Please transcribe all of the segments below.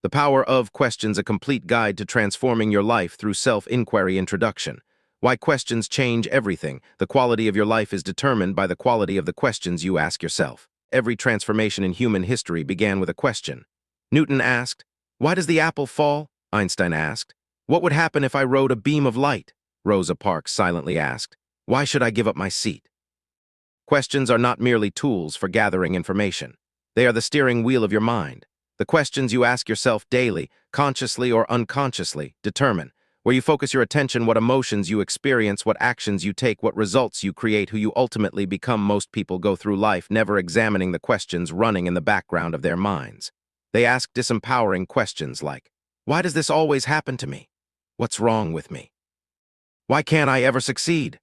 The Power of Questions, a complete guide to transforming your life through self-inquiry. Introduction. Why questions change everything. The quality of your life is determined by the quality of the questions you ask yourself. Every transformation in human history began with a question. Newton asked, "Why does the apple fall?" Einstein asked, "What would happen if I rode a beam of light?" Rosa Parks silently asked, "Why should I give up my seat?" Questions are not merely tools for gathering information. They are the steering wheel of your mind. The questions you ask yourself daily, consciously or unconsciously, determine where you focus your attention, what emotions you experience, what actions you take, what results you create, who you ultimately become. Most people go through life never examining the questions running in the background of their minds. They ask disempowering questions like, "Why does this always happen to me? What's wrong with me? Why can't I ever succeed?"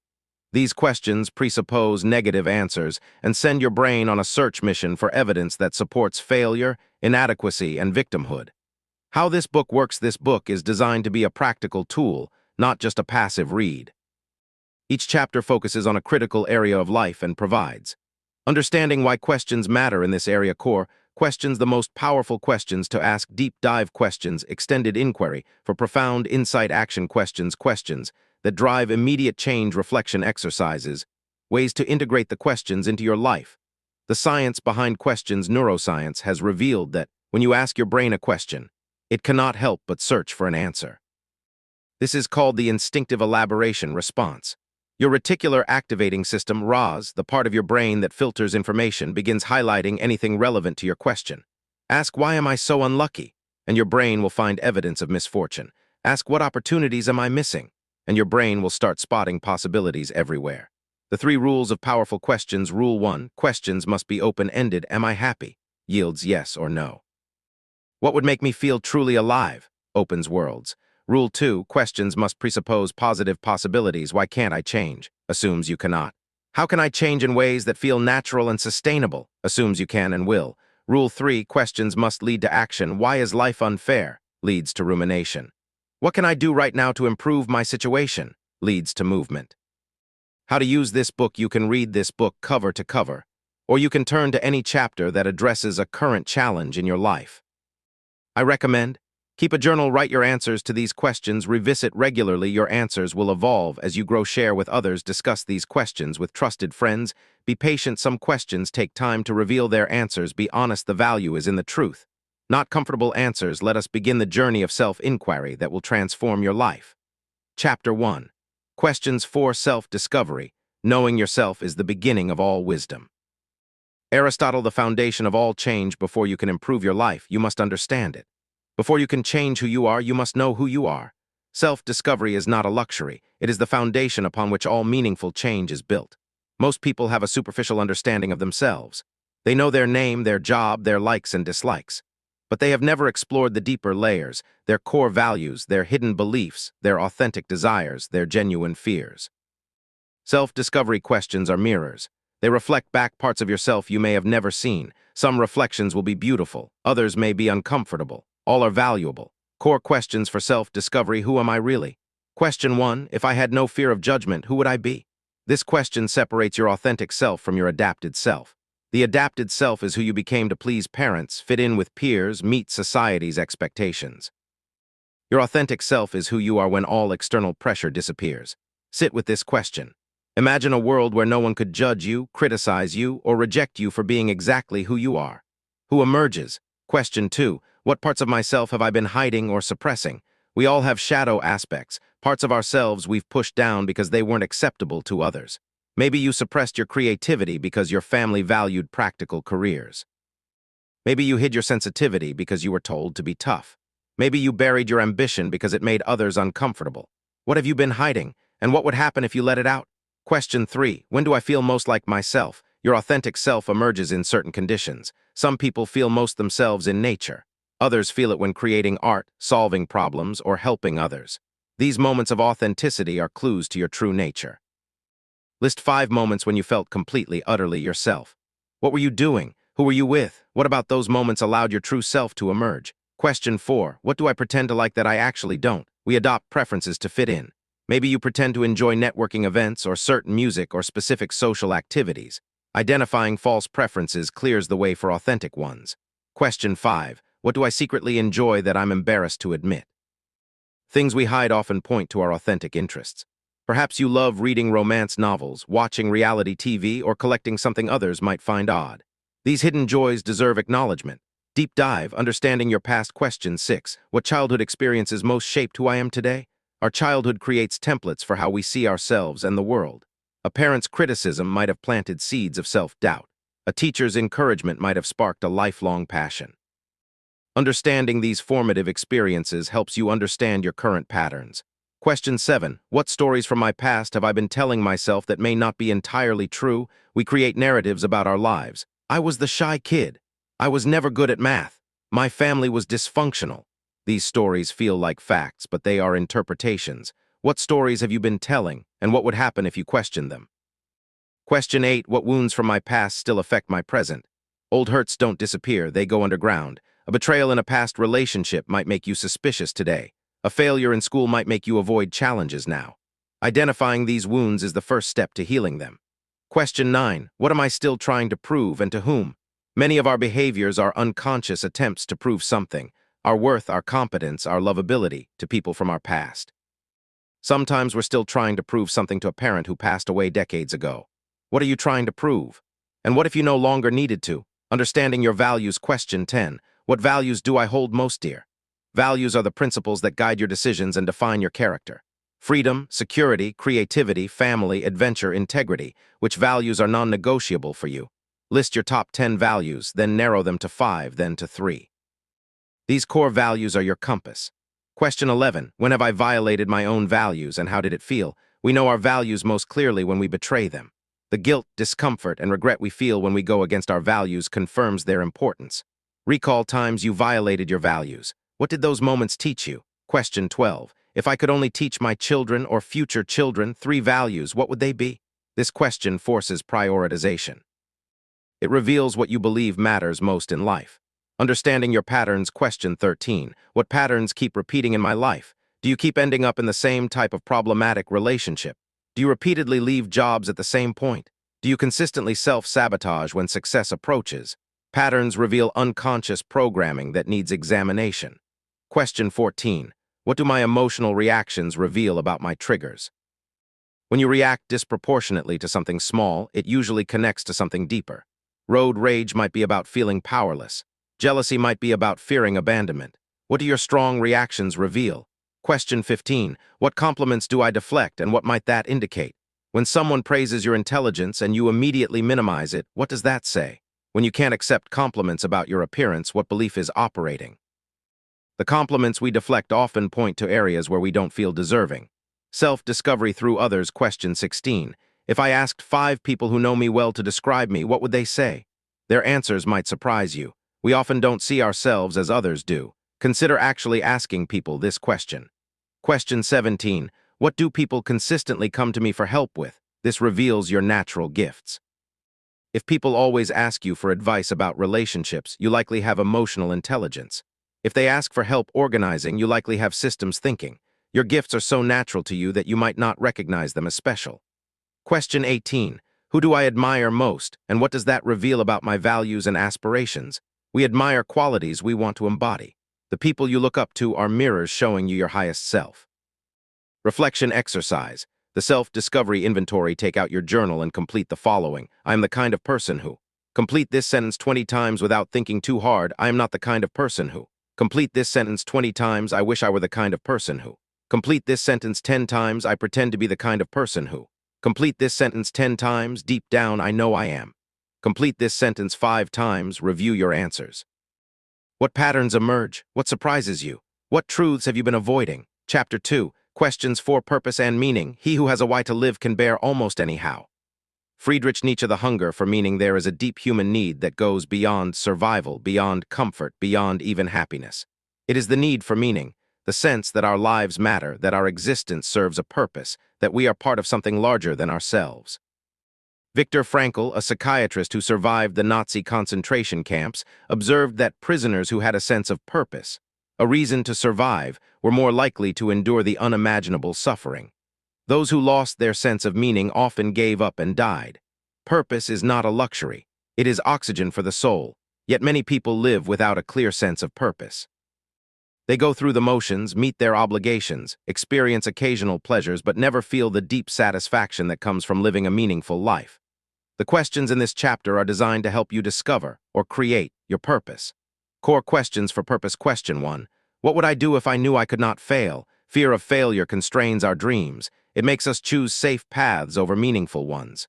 These questions presuppose negative answers and send your brain on a search mission for evidence that supports failure, inadequacy, and victimhood. How this book works. This book is designed to be a practical tool, not just a passive read. Each chapter focuses on a critical area of life and provides understanding why questions matter in this area. Core questions, the most powerful questions to ask. Deep dive questions, extended inquiry for profound insight. Action questions, questions that drive immediate change. Reflection exercises, ways to integrate the questions into your life. The science behind questions. Neuroscience has revealed that when you ask your brain a question, it cannot help but search for an answer. This is called the instinctive elaboration response. Your reticular activating system, RAS, the part of your brain that filters information, begins highlighting anything relevant to your question. Ask, "Why am I so unlucky?" and your brain will find evidence of misfortune. Ask, "What opportunities am I missing?" and your brain will start spotting possibilities everywhere. The 3 rules of powerful questions. Rule 1, questions must be open-ended. Am I happy? Yields yes or no. What would make me feel truly alive? Opens worlds. Rule 2, questions must presuppose positive possibilities. Why can't I change? Assumes you cannot. How can I change in ways that feel natural and sustainable? Assumes you can and will. Rule 3, questions must lead to action. Why is life unfair? Leads to rumination. What can I do right now to improve my situation? Leads to movement. How to use this book. You can read this book cover to cover, or you can turn to any chapter that addresses a current challenge in your life. I recommend, keep a journal. Write your answers to these questions. Revisit regularly. Your answers will evolve as you grow. Share with others. Discuss these questions with trusted friends. Be patient. Some questions take time to reveal their answers. Be honest. The value is in the truth, not comfortable answers. Let us begin the journey of self-inquiry that will transform your life. Chapter 1. Questions for Self-Discovery. Knowing yourself is the beginning of all wisdom. Aristotle, the foundation of all change. Before you can improve your life, you must understand it. Before you can change who you are, you must know who you are. Self-discovery is not a luxury. It is the foundation upon which all meaningful change is built. Most people have a superficial understanding of themselves. They know their name, their job, their likes and dislikes. But they have never explored the deeper layers, their core values, their hidden beliefs, their authentic desires, their genuine fears. Self-discovery questions are mirrors. They reflect back parts of yourself you may have never seen. Some reflections will be beautiful, others may be uncomfortable. All are valuable. Core questions for self-discovery. Who am I really? Question 1, if I had no fear of judgment, who would I be? This question separates your authentic self from your adapted self. The adapted self is who you became to please parents, fit in with peers, meet society's expectations. Your authentic self is who you are when all external pressure disappears. Sit with this question. Imagine a world where no one could judge you, criticize you, or reject you for being exactly who you are. Who emerges? Question 2, what parts of myself have I been hiding or suppressing? We all have shadow aspects, parts of ourselves we've pushed down because they weren't acceptable to others. Maybe you suppressed your creativity because your family valued practical careers. Maybe you hid your sensitivity because you were told to be tough. Maybe you buried your ambition because it made others uncomfortable. What have you been hiding, and what would happen if you let it out? Question 3, when do I feel most like myself? Your authentic self emerges in certain conditions. Some people feel most themselves in nature. Others feel it when creating art, solving problems, or helping others. These moments of authenticity are clues to your true nature. List 5 moments when you felt completely, utterly yourself. What were you doing? Who were you with? What about those moments allowed your true self to emerge? Question 4, what do I pretend to like that I actually don't? We adopt preferences to fit in. Maybe you pretend to enjoy networking events or certain music or specific social activities. Identifying false preferences clears the way for authentic ones. Question 5, What do I secretly enjoy that I'm embarrassed to admit? Things we hide often point to our authentic interests. Perhaps you love reading romance novels, watching reality TV, or collecting something others might find odd. These hidden joys deserve acknowledgement. Deep dive, understanding your past. Question 6. What childhood experiences most shaped who I am today? Our childhood creates templates for how we see ourselves and the world. A parent's criticism might have planted seeds of self-doubt. A teacher's encouragement might have sparked a lifelong passion. Understanding these formative experiences helps you understand your current patterns. Question 7. What stories from my past have I been telling myself that may not be entirely true? We create narratives about our lives. I was the shy kid. I was never good at math. My family was dysfunctional. These stories feel like facts, but they are interpretations. What stories have you been telling, and what would happen if you questioned them? Question 8. What wounds from my past still affect my present? Old hurts don't disappear, they go underground. A betrayal in a past relationship might make you suspicious today. A failure in school might make you avoid challenges now. Identifying these wounds is the first step to healing them. Question 9. What am I still trying to prove, and to whom? Many of our behaviors are unconscious attempts to prove something, our worth, our competence, our lovability, to people from our past. Sometimes we're still trying to prove something to a parent who passed away decades ago. What are you trying to prove? And what if you no longer needed to? Understanding your values. Question 10. What values do I hold most dear? Values are the principles that guide your decisions and define your character. Freedom, security, creativity, family, adventure, integrity. Which values are non-negotiable for you? List your top 10 values, then narrow them to 5, then to 3. These core values are your compass. Question 11. When have I violated my own values, and how did it feel? We know our values most clearly when we betray them. The guilt, discomfort, and regret we feel when we go against our values confirms their importance. Recall times you violated your values. What did those moments teach you? Question 12. If I could only teach my children or future children 3 values, what would they be? This question forces prioritization. It reveals what you believe matters most in life. Understanding your patterns. Question 13. What patterns keep repeating in my life? Do you keep ending up in the same type of problematic relationship? Do you repeatedly leave jobs at the same point? Do you consistently self-sabotage when success approaches? Patterns reveal unconscious programming that needs examination. Question 14. What do my emotional reactions reveal about my triggers? When you react disproportionately to something small, it usually connects to something deeper. Road rage might be about feeling powerless. Jealousy might be about fearing abandonment. What do your strong reactions reveal? Question 15. What compliments do I deflect, and what might that indicate? When someone praises your intelligence and you immediately minimize it, what does that say? When you can't accept compliments about your appearance, what belief is operating? The compliments we deflect often point to areas where we don't feel deserving. Self-discovery through others. Question 16. If I asked 5 people who know me well to describe me, what would they say? Their answers might surprise you. We often don't see ourselves as others do. Consider actually asking people this question. Question 17. What do people consistently come to me for help with? This reveals your natural gifts. If people always ask you for advice about relationships, you likely have emotional intelligence. If they ask for help organizing, you likely have systems thinking. Your gifts are so natural to you that you might not recognize them as special. Question 18. Who do I admire most, and what does that reveal about my values and aspirations? We admire qualities we want to embody. The people you look up to are mirrors showing you your highest self. Reflection exercise. The self-discovery inventory. Take out your journal and complete the following. I am the kind of person who. Complete this sentence 20 times without thinking too hard. I am not the kind of person who. Complete this sentence 20 times. I wish I were the kind of person who. Complete this sentence 10 times. I pretend to be the kind of person who. Complete this sentence 10 times. Deep down, I know I am. Complete this sentence 5 times. Review your answers. What patterns emerge? What surprises you? What truths have you been avoiding? Chapter 2. Questions for purpose and meaning. He who has a why to live can bear almost anyhow. Friedrich Nietzsche. The hunger for meaning. There is a deep human need that goes beyond survival, beyond comfort, beyond even happiness. It is the need for meaning, the sense that our lives matter, that our existence serves a purpose, that we are part of something larger than ourselves. Viktor Frankl, a psychiatrist who survived the Nazi concentration camps, observed that prisoners who had a sense of purpose, a reason to survive, were more likely to endure the unimaginable suffering. Those who lost their sense of meaning often gave up and died. Purpose is not a luxury. It is oxygen for the soul. Yet many people live without a clear sense of purpose. They go through the motions, meet their obligations, experience occasional pleasures, but never feel the deep satisfaction that comes from living a meaningful life. The questions in this chapter are designed to help you discover or create your purpose. Core questions for purpose. Question 1. What would I do if I knew I could not fail? Fear of failure constrains our dreams. It makes us choose safe paths over meaningful ones.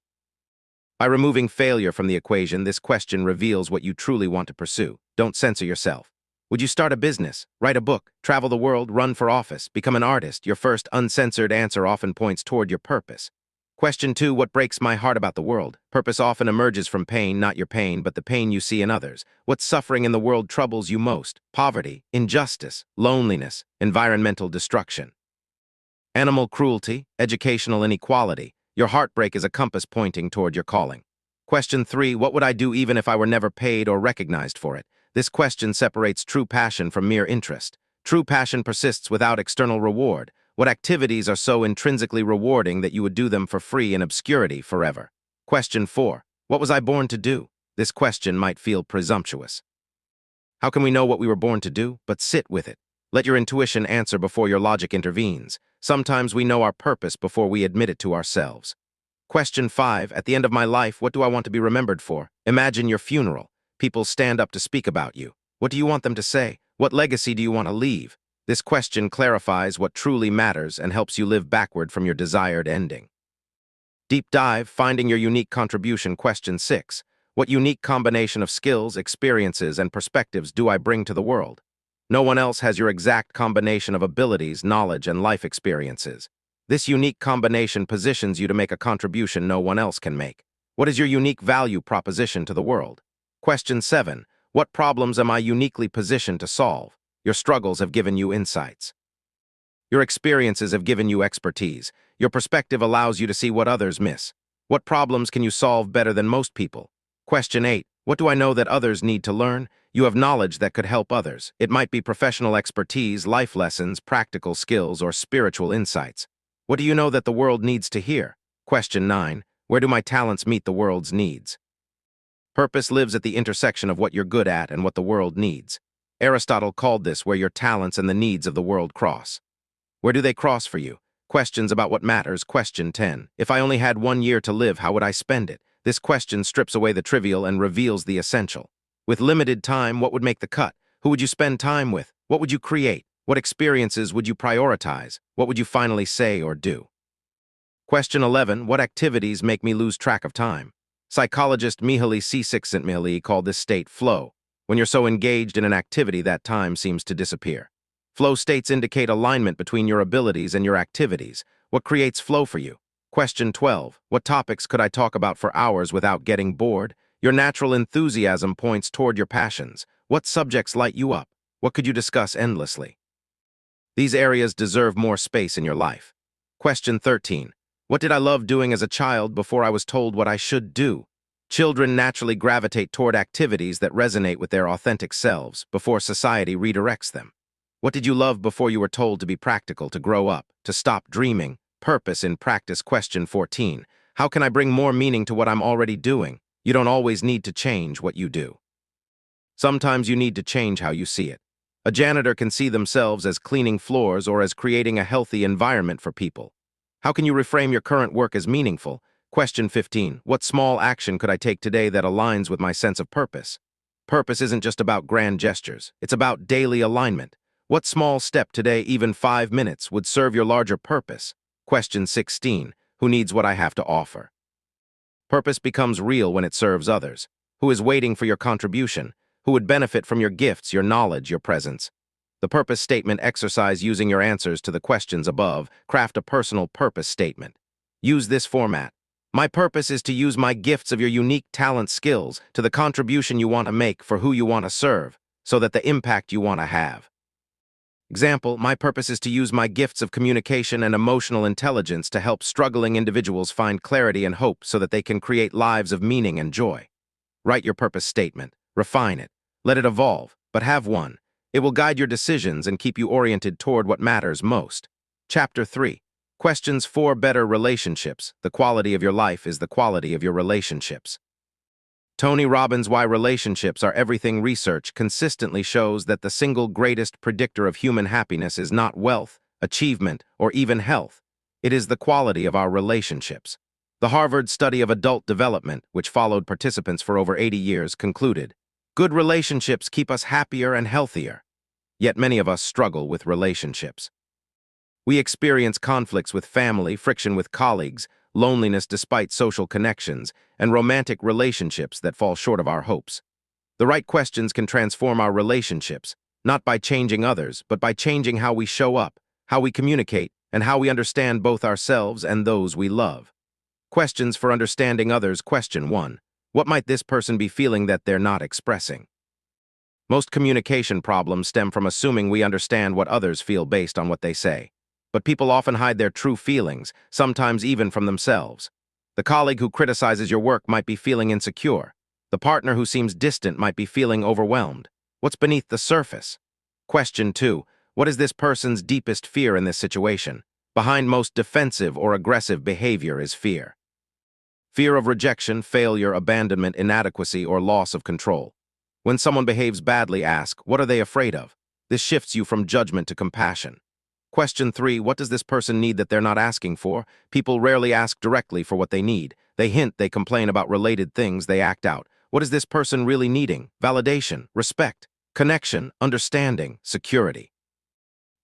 By removing failure from the equation, this question reveals what you truly want to pursue. Don't censor yourself. Would you start a business, write a book, travel the world, run for office, become an artist? Your first uncensored answer often points toward your purpose. Question 2. What breaks my heart about the world? Purpose often emerges from pain, not your pain, but the pain you see in others. What suffering in the world troubles you most? Poverty, injustice, loneliness, environmental destruction, animal cruelty, educational inequality. Your heartbreak is a compass pointing toward your calling. Question 3. What would I do even if I were never paid or recognized for it? This question separates true passion from mere interest. True passion persists without external reward. What activities are so intrinsically rewarding that you would do them for free in obscurity forever? Question 4. What was I born to do? This question might feel presumptuous. How can we know what we were born to do? But sit with it. Let your intuition answer before your logic intervenes. Sometimes we know our purpose before we admit it to ourselves. Question 5. At the end of my life, what do I want to be remembered for? Imagine your funeral. People stand up to speak about you. What do you want them to say? What legacy do you want to leave? This question clarifies what truly matters and helps you live backward from your desired ending. Deep dive, finding your unique contribution. Question 6. What unique combination of skills, experiences, and perspectives do I bring to the world? No one else has your exact combination of abilities, knowledge, and life experiences. This unique combination positions you to make a contribution no one else can make. What is your unique value proposition to the world? Question 7. What problems am I uniquely positioned to solve? Your struggles have given you insights. Your experiences have given you expertise. Your perspective allows you to see what others miss. What problems can you solve better than most people? Question 8. What do I know that others need to learn? You have knowledge that could help others. It might be professional expertise, life lessons, practical skills, or spiritual insights. What do you know that the world needs to hear? Question 9. Where do my talents meet the world's needs? Purpose lives at the intersection of what you're good at and what the world needs. Aristotle called this where your talents and the needs of the world cross. Where do they cross for you? Questions about what matters. Question 10. If I only had 1 year to live, how would I spend it? This question strips away the trivial and reveals the essential. With limited time, what would make the cut? Who would you spend time with? What would you create? What experiences would you prioritize? What would you finally say or do? Question 11. What activities make me lose track of time? Psychologist Mihaly Csikszentmihalyi called this state flow. When you're so engaged in an activity that time seems to disappear. Flow states indicate alignment between your abilities and your activities. What creates flow for you? Question 12. What topics could I talk about for hours without getting bored? Your natural enthusiasm points toward your passions. What subjects light you up? What could you discuss endlessly? These areas deserve more space in your life. Question 13. What did I love doing as a child before I was told what I should do? Children naturally gravitate toward activities that resonate with their authentic selves before society redirects them. What did you love before you were told to be practical, to grow up, to stop dreaming? Purpose in practice. Question 14. How can I bring more meaning to what I'm already doing? You don't always need to change what you do. Sometimes you need to change how you see it. A janitor can see themselves as cleaning floors or as creating a healthy environment for people. How can you reframe your current work as meaningful? Question 15. What small action could I take today that aligns with my sense of purpose? Purpose isn't just about grand gestures. It's about daily alignment. What small step today, even 5 minutes, would serve your larger purpose? Question 16. Who needs what I have to offer? Purpose becomes real when it serves others. Who is waiting for your contribution? Who would benefit from your gifts, your knowledge, your presence? The purpose statement exercise using your answers to the questions above. Craft a personal purpose statement. Use this format. My purpose is to use my gifts of your unique talent skills to the contribution you want to make for who you want to serve, so that the impact you want to have. Example, my purpose is to use my gifts of communication and emotional intelligence to help struggling individuals find clarity and hope so that they can create lives of meaning and joy. Write your purpose statement. Refine it. Let it evolve, but have one. It will guide your decisions and keep you oriented toward what matters most. Chapter 3. Questions for better relationships. The quality of your life is the quality of your relationships. Tony Robbins' Why Relationships Are Everything research consistently shows that the single greatest predictor of human happiness is not wealth, achievement, or even health. It is the quality of our relationships. The Harvard study of adult development, which followed participants for over 80 years, concluded, good relationships keep us happier and healthier. Yet many of us struggle with relationships. We experience conflicts with family, friction with colleagues, loneliness despite social connections, and romantic relationships that fall short of our hopes. The right questions can transform our relationships, not by changing others, but by changing how we show up, how we communicate, and how we understand both ourselves and those we love. Questions for understanding others. Question 1. What might this person be feeling that they're not expressing? Most communication problems stem from assuming we understand what others feel based on what they say. But people often hide their true feelings, sometimes even from themselves. The colleague who criticizes your work might be feeling insecure. The partner who seems distant might be feeling overwhelmed. What's beneath the surface? Question 2. What is this person's deepest fear in this situation? Behind most defensive or aggressive behavior is fear. Fear of rejection, failure, abandonment, inadequacy, or loss of control. When someone behaves badly, ask, what are they afraid of? This shifts you from judgment to compassion. Question 3. What does this person need that they're not asking for? People rarely ask directly for what they need. They hint, they complain about related things, they act out. What is this person really needing? Validation, respect, connection, understanding, security.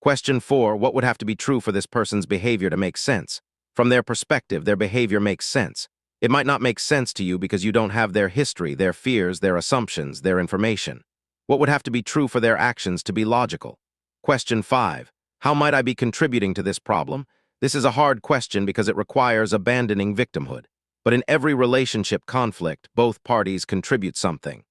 Question 4. What would have to be true for this person's behavior to make sense? From their perspective, their behavior makes sense. It might not make sense to you because you don't have their history, their fears, their assumptions, their information. What would have to be true for their actions to be logical? Question 5. How might I be contributing to this problem? This is a hard question because it requires abandoning victimhood. But in every relationship conflict, both parties contribute something.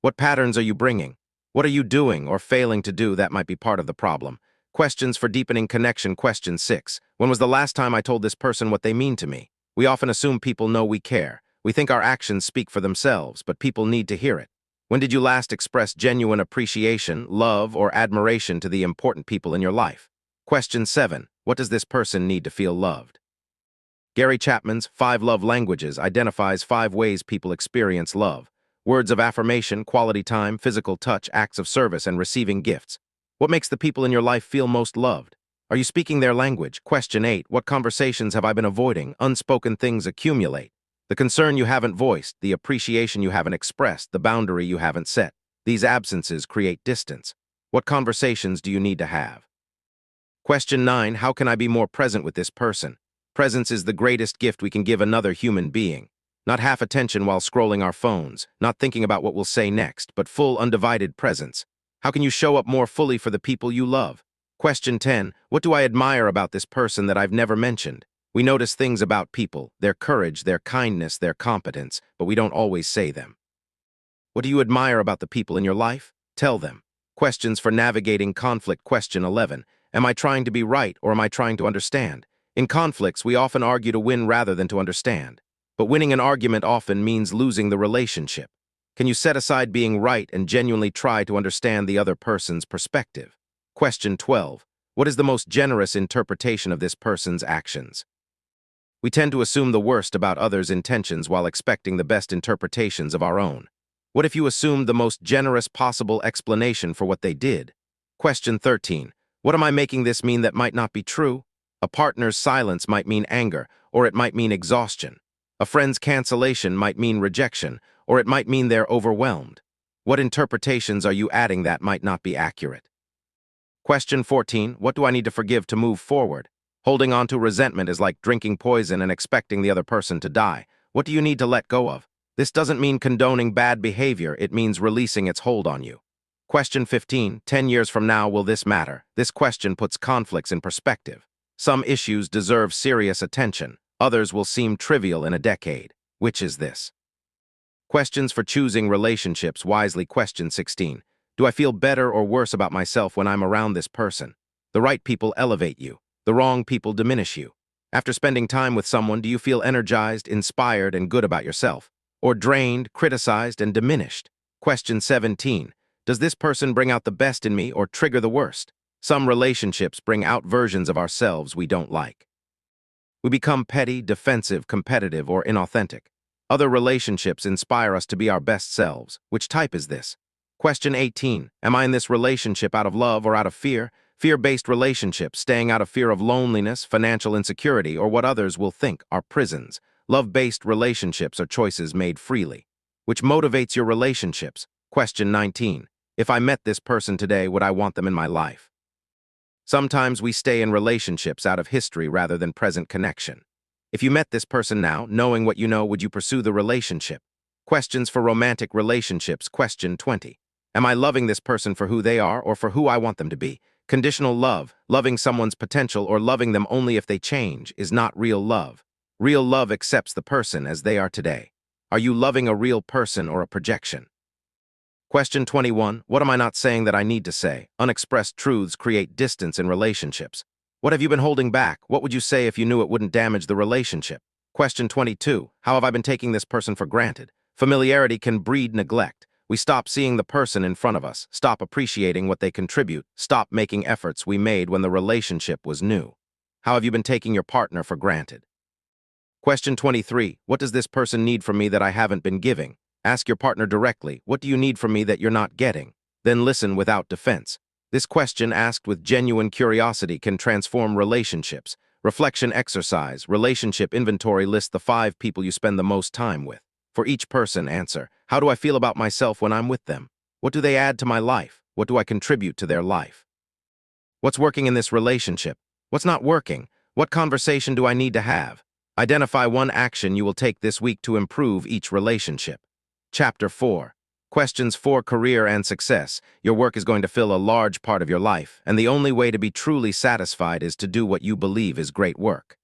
What patterns are you bringing? What are you doing or failing to do that might be part of the problem? Questions for deepening connection. Question 6. When was the last time I told this person what they mean to me? We often assume people know we care. We think our actions speak for themselves, but people need to hear it. When did you last express genuine appreciation, love, or admiration to the important people in your life? Question 7. What does this person need to feel loved? Gary Chapman's 5 Love Languages identifies 5 ways people experience love. Words of affirmation, quality time, physical touch, acts of service, and receiving gifts. What makes the people in your life feel most loved? Are you speaking their language? Question 8. What conversations have I been avoiding? Unspoken things accumulate. The concern you haven't voiced, the appreciation you haven't expressed, the boundary you haven't set. These absences create distance. What conversations do you need to have? Question 9. How can I be more present with this person? Presence is the greatest gift we can give another human being. Not half attention while scrolling our phones, not thinking about what we'll say next, but full undivided presence. How can you show up more fully for the people you love? Question 10. What do I admire about this person that I've never mentioned? We notice things about people, their courage, their kindness, their competence, but we don't always say them. What do you admire about the people in your life? Tell them. Questions for navigating conflict. Question 11. Am I trying to be right or am I trying to understand? In conflicts, we often argue to win rather than to understand. But winning an argument often means losing the relationship. Can you set aside being right and genuinely try to understand the other person's perspective? Question 12. What is the most generous interpretation of this person's actions? We tend to assume the worst about others' intentions while expecting the best interpretations of our own. What if you assumed the most generous possible explanation for what they did? Question 13. What am I making this mean that might not be true? A partner's silence might mean anger, or it might mean exhaustion. A friend's cancellation might mean rejection, or it might mean they're overwhelmed. What interpretations are you adding that might not be accurate? Question 14. What do I need to forgive to move forward? Holding on to resentment is like drinking poison and expecting the other person to die. What do you need to let go of? This doesn't mean condoning bad behavior, it means releasing its hold on you. Question 15. 10 years from now, will this matter? This question puts conflicts in perspective. Some issues deserve serious attention. Others will seem trivial in a decade. Which is this? Questions for choosing relationships wisely. Question 16. Do I feel better or worse about myself when I'm around this person? The right people elevate you. The wrong people diminish you. After spending time with someone, do you feel energized, inspired, and good about yourself? Or drained, criticized, and diminished? Question 17. Does this person bring out the best in me or trigger the worst? Some relationships bring out versions of ourselves we don't like. We become petty, defensive, competitive, or inauthentic. Other relationships inspire us to be our best selves. Which type is this? Question 18. Am I in this relationship out of love or out of fear? Fear-based relationships, staying out of fear of loneliness, financial insecurity, or what others will think, are prisons. Love-based relationships are choices made freely. Which motivates your relationships? Question 19. If I met this person today, would I want them in my life? Sometimes we stay in relationships out of history rather than present connection. If you met this person now, knowing what you know, would you pursue the relationship? Questions for romantic relationships. Question 20. Am I loving this person for who they are or for who I want them to be? Conditional love, loving someone's potential or loving them only if they change, is not real love. Real love accepts the person as they are today. Are you loving a real person or a projection? Question 21. What am I not saying that I need to say? Unexpressed truths create distance in relationships. What have you been holding back? What would you say if you knew it wouldn't damage the relationship? Question 22. How have I been taking this person for granted? Familiarity can breed neglect. We stop seeing the person in front of us, stop appreciating what they contribute, stop making efforts we made when the relationship was new. How have you been taking your partner for granted? Question 23. What does this person need from me that I haven't been giving? Ask your partner directly, what do you need from me that you're not getting? Then listen without defense. This question, asked with genuine curiosity, can transform relationships. Reflection exercise, relationship inventory. List the 5 people you spend the most time with. For each person, answer, how do I feel about myself when I'm with them? What do they add to my life? What do I contribute to their life? What's working in this relationship? What's not working? What conversation do I need to have? Identify one action you will take this week to improve each relationship. Chapter 4. Questions for career and success. Your work is going to fill a large part of your life, and the only way to be truly satisfied is to do what you believe is great work.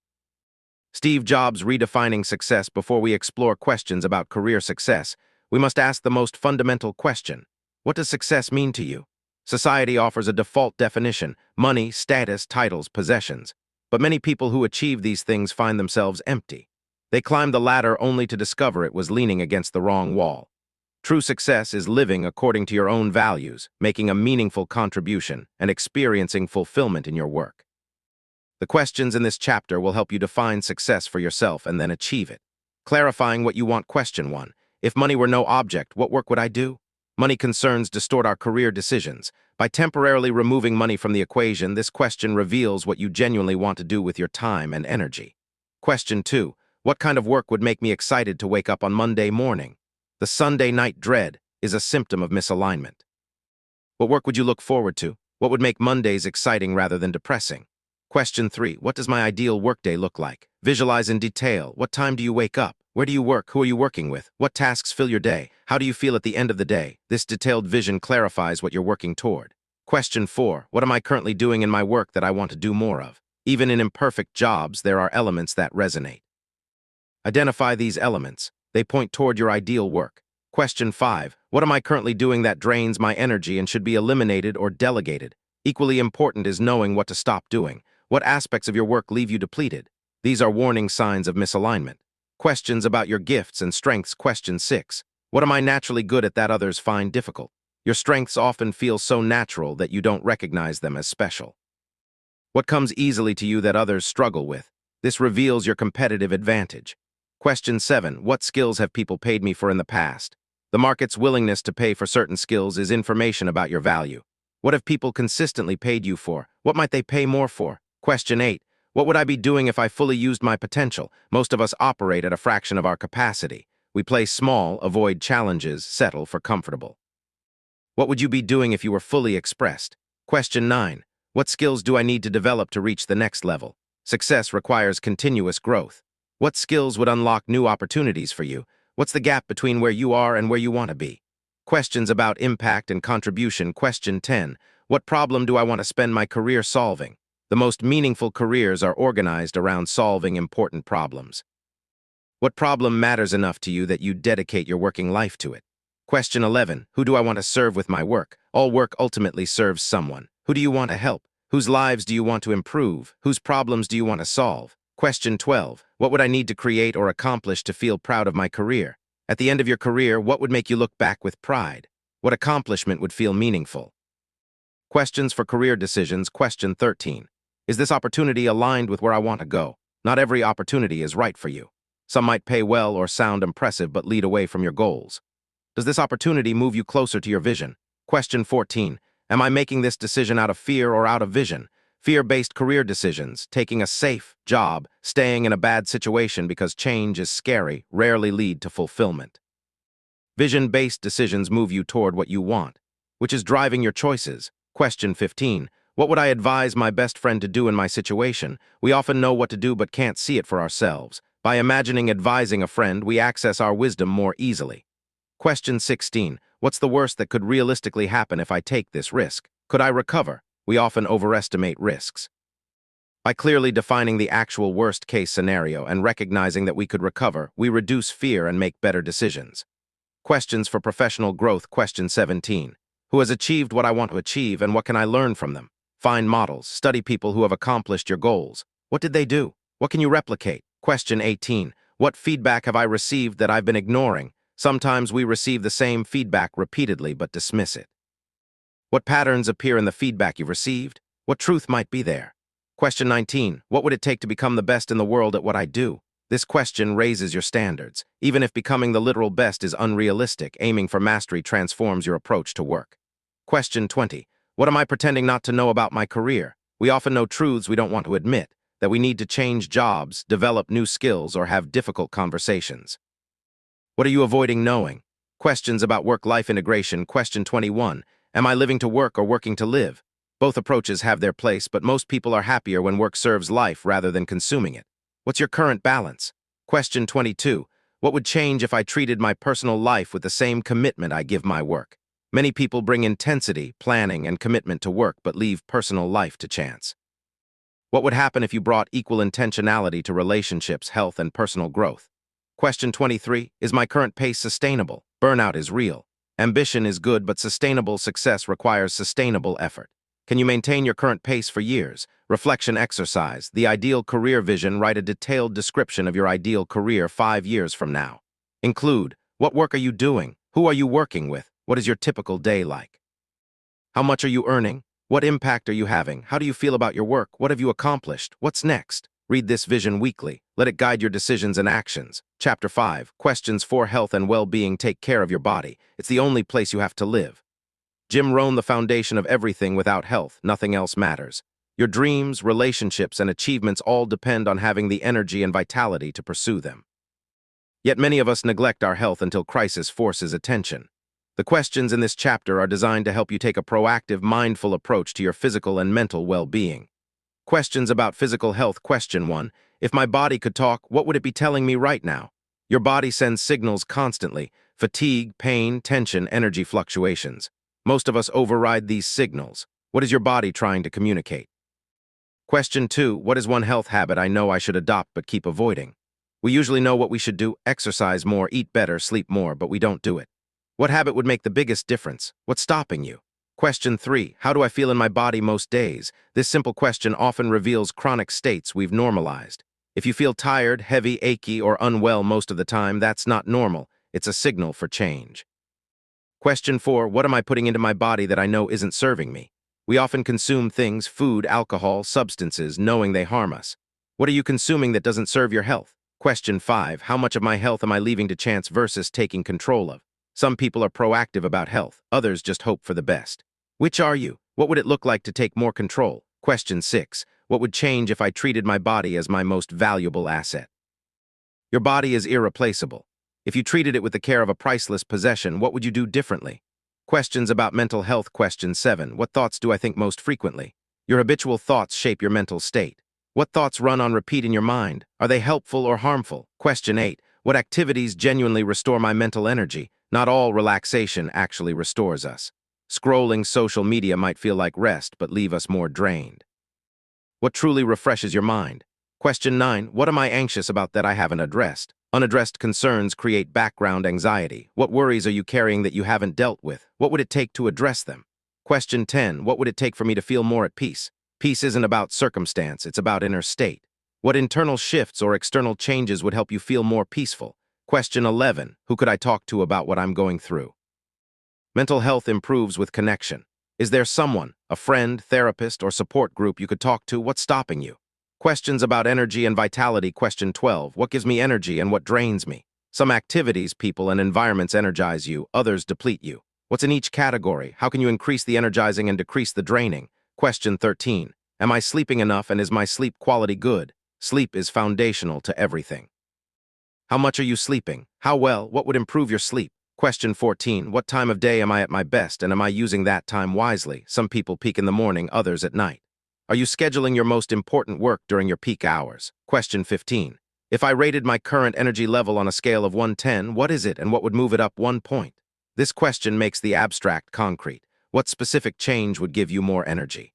Steve Jobs redefining success. Before we explore questions about career success, we must ask the most fundamental question. What does success mean to you? Society offers a default definition: money, status, titles, possessions. But many people who achieve these things find themselves empty. They climb the ladder only to discover it was leaning against the wrong wall. True success is living according to your own values, making a meaningful contribution, and experiencing fulfillment in your work. The questions in this chapter will help you define success for yourself and then achieve it. Clarifying what you want. Question 1. If money were no object, what work would I do? Money concerns distort our career decisions. By temporarily removing money from the equation, this question reveals what you genuinely want to do with your time and energy. Question 2. What kind of work would make me excited to wake up on Monday morning? The Sunday night dread is a symptom of misalignment. What work would you look forward to? What would make Mondays exciting rather than depressing? Question 3. What does my ideal workday look like? Visualize in detail. What time do you wake up? Where do you work? Who are you working with? What tasks fill your day? How do you feel at the end of the day? This detailed vision clarifies what you're working toward. Question 4. What am I currently doing in my work that I want to do more of? Even in imperfect jobs, there are elements that resonate. Identify these elements. They point toward your ideal work. Question 5. What am I currently doing that drains my energy and should be eliminated or delegated? Equally important is knowing what to stop doing. What aspects of your work leave you depleted? These are warning signs of misalignment. Questions about your gifts and strengths. Question 6. What am I naturally good at that others find difficult? Your strengths often feel so natural that you don't recognize them as special. What comes easily to you that others struggle with? This reveals your competitive advantage. Question 7. What skills have people paid me for in the past? The market's willingness to pay for certain skills is information about your value. What have people consistently paid you for? What might they pay more for? Question 8. What would I be doing if I fully used my potential? Most of us operate at a fraction of our capacity. We play small, avoid challenges, settle for comfortable. What would you be doing if you were fully expressed? Question 9. What skills do I need to develop to reach the next level? Success requires continuous growth. What skills would unlock new opportunities for you? What's the gap between where you are and where you want to be? Questions about impact and contribution. Question 10. What problem do I want to spend my career solving? The most meaningful careers are organized around solving important problems. What problem matters enough to you that you dedicate your working life to it? Question 11. Who do I want to serve with my work? All work ultimately serves someone. Who do you want to help? Whose lives do you want to improve? Whose problems do you want to solve? Question 12. What would I need to create or accomplish to feel proud of my career? At the end of your career, what would make you look back with pride? What accomplishment would feel meaningful? Questions for career decisions. Question 13. Is this opportunity aligned with where I want to go? Not every opportunity is right for you. Some might pay well or sound impressive but lead away from your goals. Does this opportunity move you closer to your vision? Question 14. Am I making this decision out of fear or out of vision? Fear-based career decisions, taking a safe job, staying in a bad situation because change is scary, rarely lead to fulfillment. Vision-based decisions move you toward what you want, which is driving your choices. Question 15. What would I advise my best friend to do in my situation? We often know what to do but can't see it for ourselves. By imagining advising a friend, we access our wisdom more easily. Question 16. What's the worst that could realistically happen if I take this risk? Could I recover? We often overestimate risks. By clearly defining the actual worst-case scenario and recognizing that we could recover, we reduce fear and make better decisions. Questions for professional growth. Question 17. Who has achieved what I want to achieve and what can I learn from them? Find models. Study people who have accomplished your goals. What did they do? What can you replicate? Question 18. What feedback have I received that I've been ignoring? Sometimes we receive the same feedback repeatedly but dismiss it. What patterns appear in the feedback you've received? What truth might be there? Question 19. What would it take to become the best in the world at what I do? This question raises your standards. Even if becoming the literal best is unrealistic, aiming for mastery transforms your approach to work. Question 20. What am I pretending not to know about my career? We often know truths we don't want to admit, that we need to change jobs, develop new skills, or have difficult conversations. What are you avoiding knowing? Questions about work-life integration. Question 21. Am I living to work or working to live? Both approaches have their place, but most people are happier when work serves life rather than consuming it. What's your current balance? Question 22. What would change if I treated my personal life with the same commitment I give my work? Many people bring intensity, planning, and commitment to work but leave personal life to chance. What would happen if you brought equal intentionality to relationships, health, and personal growth? Question 23. Is my current pace sustainable? Burnout is real. Ambition is good, but sustainable success requires sustainable effort. Can you maintain your current pace for years? Reflection exercise. The ideal career vision. Write a detailed description of your ideal career 5 years from now. Include: what work are you doing? Who are you working with? What is your typical day like? How much are you earning? What impact are you having? How do you feel about your work? What have you accomplished? What's next? Read this vision weekly. Let it guide your decisions and actions. Chapter 5. Questions for health and well-being. Take care of your body. It's the only place you have to live. Jim Rohn: the foundation of everything. Without health, nothing else matters. Your dreams, relationships, and achievements all depend on having the energy and vitality to pursue them. Yet many of us neglect our health until crisis forces attention. The questions in this chapter are designed to help you take a proactive, mindful approach to your physical and mental well-being. Questions about physical health. Question 1. If my body could talk, what would it be telling me right now? Your body sends signals constantly: fatigue, pain, tension, energy fluctuations. Most of us override these signals. What is your body trying to communicate? Question 2. What is one health habit I know I should adopt but keep avoiding? We usually know what we should do: exercise more, eat better, sleep more, but we don't do it. What habit would make the biggest difference? What's stopping you? Question 3. How do I feel in my body most days? This simple question often reveals chronic states we've normalized. If you feel tired, heavy, achy, or unwell most of the time, that's not normal. It's a signal for change. Question 4. What am I putting into my body that I know isn't serving me? We often consume things, food, alcohol, substances, knowing they harm us. What are you consuming that doesn't serve your health? Question 5. How much of my health am I leaving to chance versus taking control of? Some people are proactive about health, others just hope for the best. Which are you? What would it look like to take more control? Question 6. What would change if I treated my body as my most valuable asset? Your body is irreplaceable. If you treated it with the care of a priceless possession, what would you do differently? Questions about mental health. Question 7. What thoughts do I think most frequently? Your habitual thoughts shape your mental state. What thoughts run on repeat in your mind? Are they helpful or harmful? Question 8. What activities genuinely restore my mental energy? Not all relaxation actually restores us. Scrolling social media might feel like rest, but leave us more drained. What truly refreshes your mind? Question 9. What am I anxious about that I haven't addressed? Unaddressed concerns create background anxiety. What worries are you carrying that you haven't dealt with? What would it take to address them? Question 10. What would it take for me to feel more at peace? Peace isn't about circumstance, it's about inner state. What internal shifts or external changes would help you feel more peaceful? Question 11. Who could I talk to about what I'm going through? Mental health improves with connection. Is there someone, a friend, therapist, or support group you could talk to? What's stopping you? Questions about energy and vitality. Question 12. What gives me energy and what drains me? Some activities, people, and environments energize you, others deplete you. What's in each category? How can you increase the energizing and decrease the draining? Question 13. Am I sleeping enough and is my sleep quality good? Sleep is foundational to everything. How much are you sleeping? How well? What would improve your sleep? Question 14. What time of day am I at my best and am I using that time wisely? Some people peak in the morning, others at night. Are you scheduling your most important work during your peak hours? Question 15. If I rated my current energy level on a scale of 1-10, what is it and what would move it up 1 point? This question makes the abstract concrete. What specific change would give you more energy?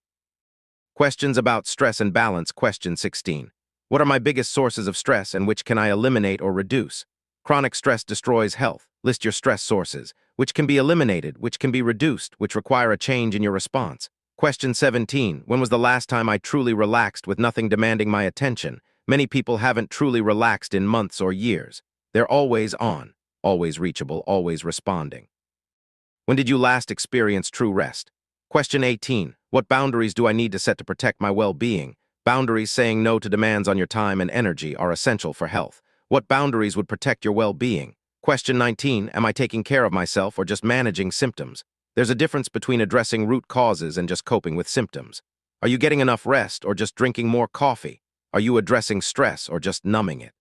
Questions about stress and balance. Question 16. What are my biggest sources of stress and which can I eliminate or reduce? Chronic stress destroys health. List your stress sources, which can be eliminated, which can be reduced, which require a change in your response. Question 17. When was the last time I truly relaxed with nothing demanding my attention? Many people haven't truly relaxed in months or years. They're always on, always reachable, always responding. When did you last experience true rest? Question 18. What boundaries do I need to set to protect my well-being? Boundaries, saying no to demands on your time and energy, are essential for health. What boundaries would protect your well-being? Question 19. Am I taking care of myself or just managing symptoms? There's a difference between addressing root causes and just coping with symptoms. Are you getting enough rest or just drinking more coffee? Are you addressing stress or just numbing it?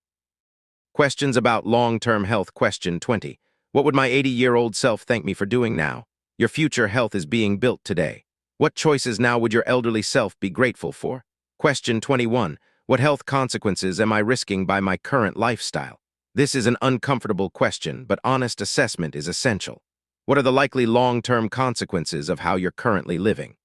Questions about long-term health. Question 20. What would my 80-year-old self thank me for doing now? Your future health is being built today. What choices now would your elderly self be grateful for? Question 21. What health consequences am I risking by my current lifestyle? This is an uncomfortable question, but honest assessment is essential. What are the likely long-term consequences of how you're currently living?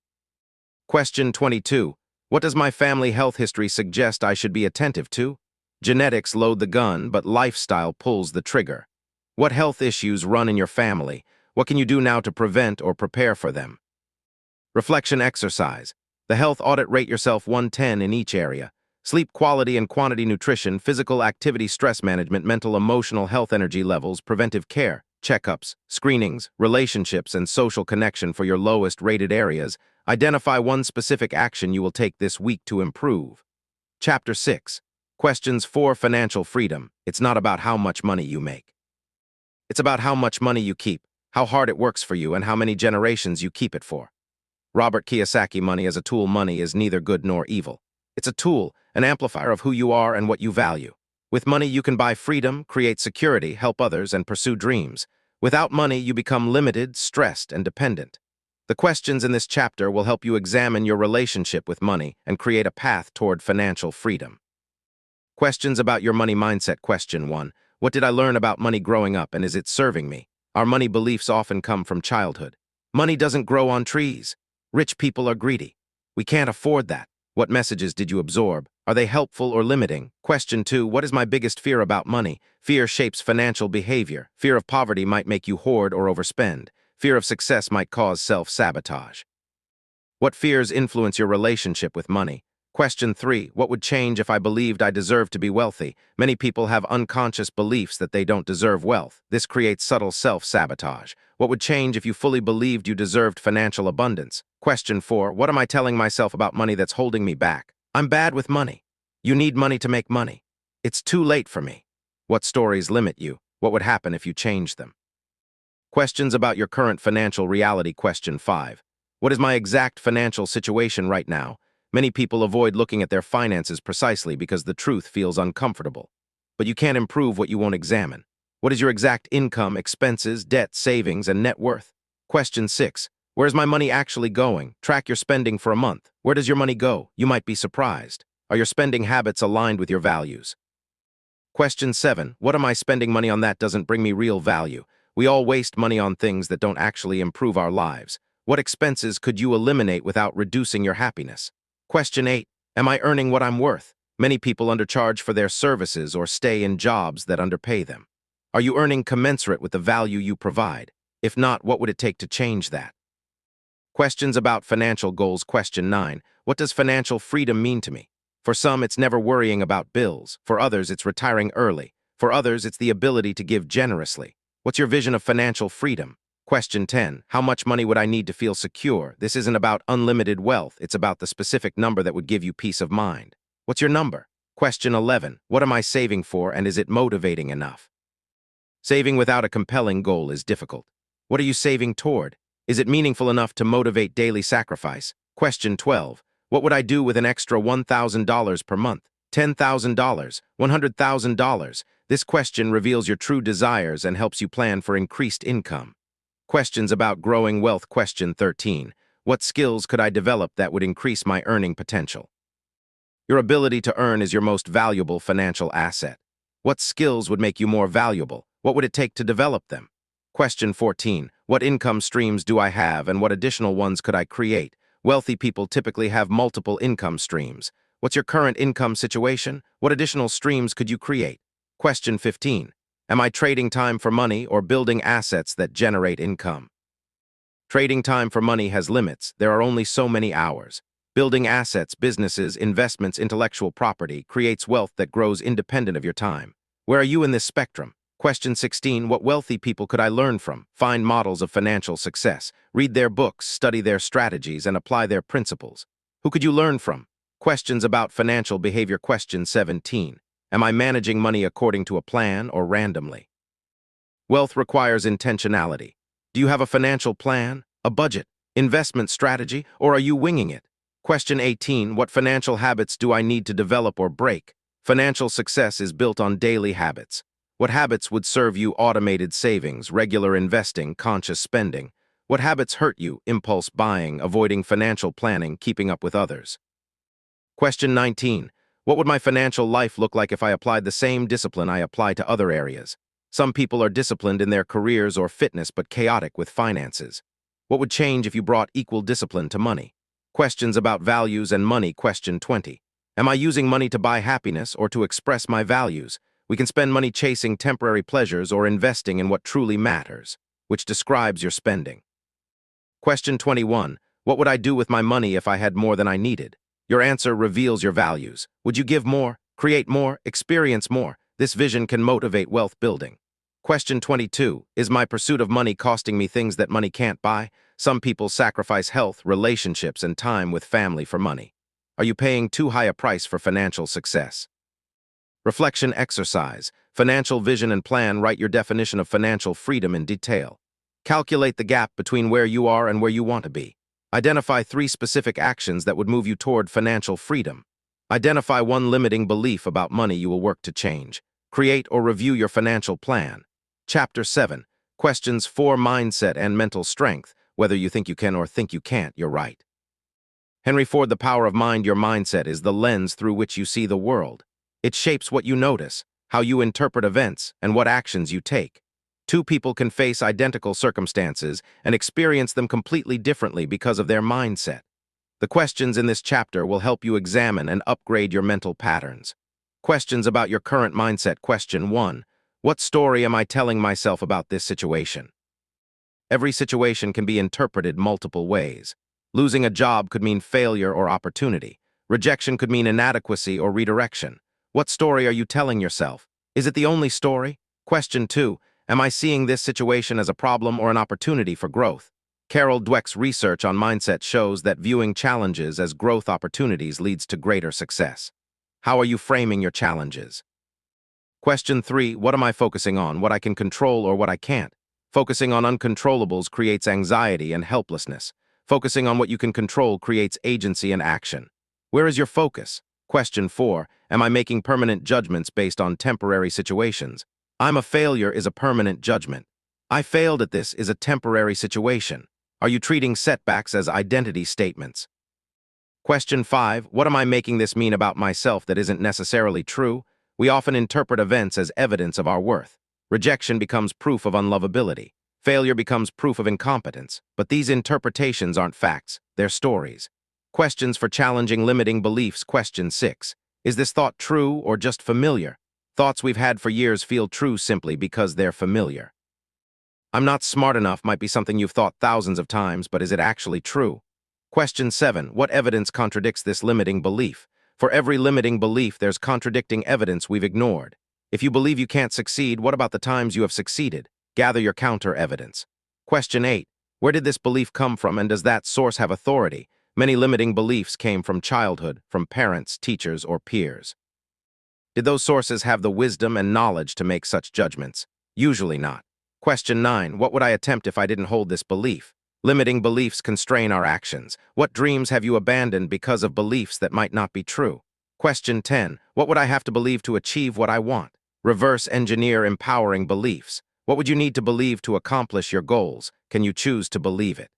Question 22. What does my family health history suggest I should be attentive to? Genetics load the gun, but lifestyle pulls the trigger. What health issues run in your family? What can you do now to prevent or prepare for them? Reflection exercise. The health audit. Rate yourself 1-10 in each area. Sleep quality and quantity, nutrition, physical activity, stress management, mental, emotional health, energy levels, preventive care, checkups, screenings, relationships, and social connection for your lowest rated areas. Identify one specific action you will take this week to improve. Chapter 6. Questions for financial freedom. It's not about how much money you make. It's about how much money you keep, how hard it works for you, and how many generations you keep it for. Robert Kiyosaki. Money as a tool. Money is neither good nor evil. It's a tool, an amplifier of who you are and what you value. With money, you can buy freedom, create security, help others, and pursue dreams. Without money, you become limited, stressed, and dependent. The questions in this chapter will help you examine your relationship with money and create a path toward financial freedom. Questions about your money mindset. Question 1. What did I learn about money growing up and is it serving me? Our money beliefs often come from childhood. Money doesn't grow on trees. Rich people are greedy. We can't afford that. What messages did you absorb? Are they helpful or limiting? Question 2. What is my biggest fear about money? Fear shapes financial behavior. Fear of poverty might make you hoard or overspend. Fear of success might cause self-sabotage. What fears influence your relationship with money? Question 3. What would change if I believed I deserved to be wealthy? Many people have unconscious beliefs that they don't deserve wealth. This creates subtle self-sabotage. What would change if you fully believed you deserved financial abundance? Question 4. What am I telling myself about money that's holding me back? I'm bad with money. You need money to make money. It's too late for me. What stories limit you? What would happen if you changed them? Questions about your current financial reality. Question 5. What is my exact financial situation right now? Many people avoid looking at their finances precisely because the truth feels uncomfortable. But you can't improve what you won't examine. What is your exact income, expenses, debt, savings, and net worth? Question 6. Where is my money actually going? Track your spending for a month. Where does your money go? You might be surprised. Are your spending habits aligned with your values? Question 7. What am I spending money on that doesn't bring me real value? We all waste money on things that don't actually improve our lives. What expenses could you eliminate without reducing your happiness? Question 8. Am I earning what I'm worth? Many people undercharge for their services or stay in jobs that underpay them. Are you earning commensurate with the value you provide? If not, what would it take to change that? Questions about financial goals. Question 9. What does financial freedom mean to me? For some, it's never worrying about bills. For others, it's retiring early. For others, it's the ability to give generously. What's your vision of financial freedom? Question 10. How much money would I need to feel secure? This isn't about unlimited wealth. It's about the specific number that would give you peace of mind. What's your number? Question 11. What am I saving for and is it motivating enough? Saving without a compelling goal is difficult. What are you saving toward? Is it meaningful enough to motivate daily sacrifice? Question 12. What would I do with an extra $1,000 per month? $10,000? $100,000? This question reveals your true desires and helps you plan for increased income. Questions about growing wealth. Question 13. What skills could I develop that would increase my earning potential? Your ability to earn is your most valuable financial asset. What skills would make you more valuable? What would it take to develop them? Question 14. What income streams do I have and what additional ones could I create? Wealthy people typically have multiple income streams. What's your current income situation? What additional streams could you create? Question 15. Am I trading time for money or building assets that generate income? Trading time for money has limits. There are only so many hours. Building assets, businesses, investments, intellectual property creates wealth that grows independent of your time. Where are you in this spectrum? Question 16. What wealthy people could I learn from? Find models of financial success. Read their books, study their strategies, and apply their principles. Who could you learn from? Questions about financial behavior. Question 17. Am I managing money according to a plan or randomly? Wealth requires intentionality. Do you have a financial plan, a budget, investment strategy, or are you winging it? Question 18. What financial habits do I need to develop or break? Financial success is built on daily habits. What habits would serve you? Automated savings, regular investing, conscious spending. What habits hurt you? Impulse buying, avoiding financial planning, keeping up with others. Question 19. What would my financial life look like if I applied the same discipline I apply to other areas? Some people are disciplined in their careers or fitness but chaotic with finances. What would change if you brought equal discipline to money? Questions about values and money. Question 20. Am I using money to buy happiness or to express my values? We can spend money chasing temporary pleasures or investing in what truly matters, which describes your spending. Question 21. What would I do with my money if I had more than I needed? Your answer reveals your values. Would you give more, create more, experience more? This vision can motivate wealth building. Question 22. Is my pursuit of money costing me things that money can't buy? Some people sacrifice health, relationships, and time with family for money. Are you paying too high a price for financial success? Reflection exercise. Financial vision and plan. Write your definition of financial freedom in detail. Calculate the gap between where you are and where you want to be. Identify 3 specific actions that would move you toward financial freedom. Identify 1 limiting belief about money you will work to change. Create or review your financial plan. Chapter 7. Questions 4. Mindset and mental strength. Whether you think you can or think you can't, you're right. Henry Ford. The power of mind. Your mindset is the lens through which you see the world. It shapes what you notice, how you interpret events, and what actions you take. 2 people can face identical circumstances and experience them completely differently because of their mindset. The questions in this chapter will help you examine and upgrade your mental patterns. Questions about your current mindset. Question 1. What story am I telling myself about this situation? Every situation can be interpreted multiple ways. Losing a job could mean failure or opportunity. Rejection could mean inadequacy or redirection. What story are you telling yourself? Is it the only story? Question 2. Am I seeing this situation as a problem or an opportunity for growth? Carol Dweck's research on mindset shows that viewing challenges as growth opportunities leads to greater success. How are you framing your challenges? Question 3. What am I focusing on? What I can control or what I can't? Focusing on uncontrollables creates anxiety and helplessness. Focusing on what you can control creates agency and action. Where is your focus? Question 4. Am I making permanent judgments based on temporary situations? I'm a failure is a permanent judgment. I failed at this is a temporary situation. Are you treating setbacks as identity statements? Question 5. What am I making this mean about myself that isn't necessarily true? We often interpret events as evidence of our worth. Rejection becomes proof of unlovability. Failure becomes proof of incompetence. But these interpretations aren't facts, they're stories. Questions for challenging limiting beliefs. Question 6. Is this thought true or just familiar? Thoughts we've had for years feel true simply because they're familiar. I'm not smart enough might be something you've thought thousands of times, but is it actually true? Question 7. What evidence contradicts this limiting belief? For every limiting belief, there's contradicting evidence we've ignored. If you believe you can't succeed, what about the times you have succeeded? Gather your counter evidence. Question 8. Where did this belief come from and does that source have authority? Many limiting beliefs came from childhood, from parents, teachers, or peers. Did those sources have the wisdom and knowledge to make such judgments? Usually not. Question 9. What would I attempt if I didn't hold this belief? Limiting beliefs constrain our actions. What dreams have you abandoned because of beliefs that might not be true? Question 10. What would I have to believe to achieve what I want? Reverse engineer empowering beliefs. What would you need to believe to accomplish your goals? Can you choose to believe it?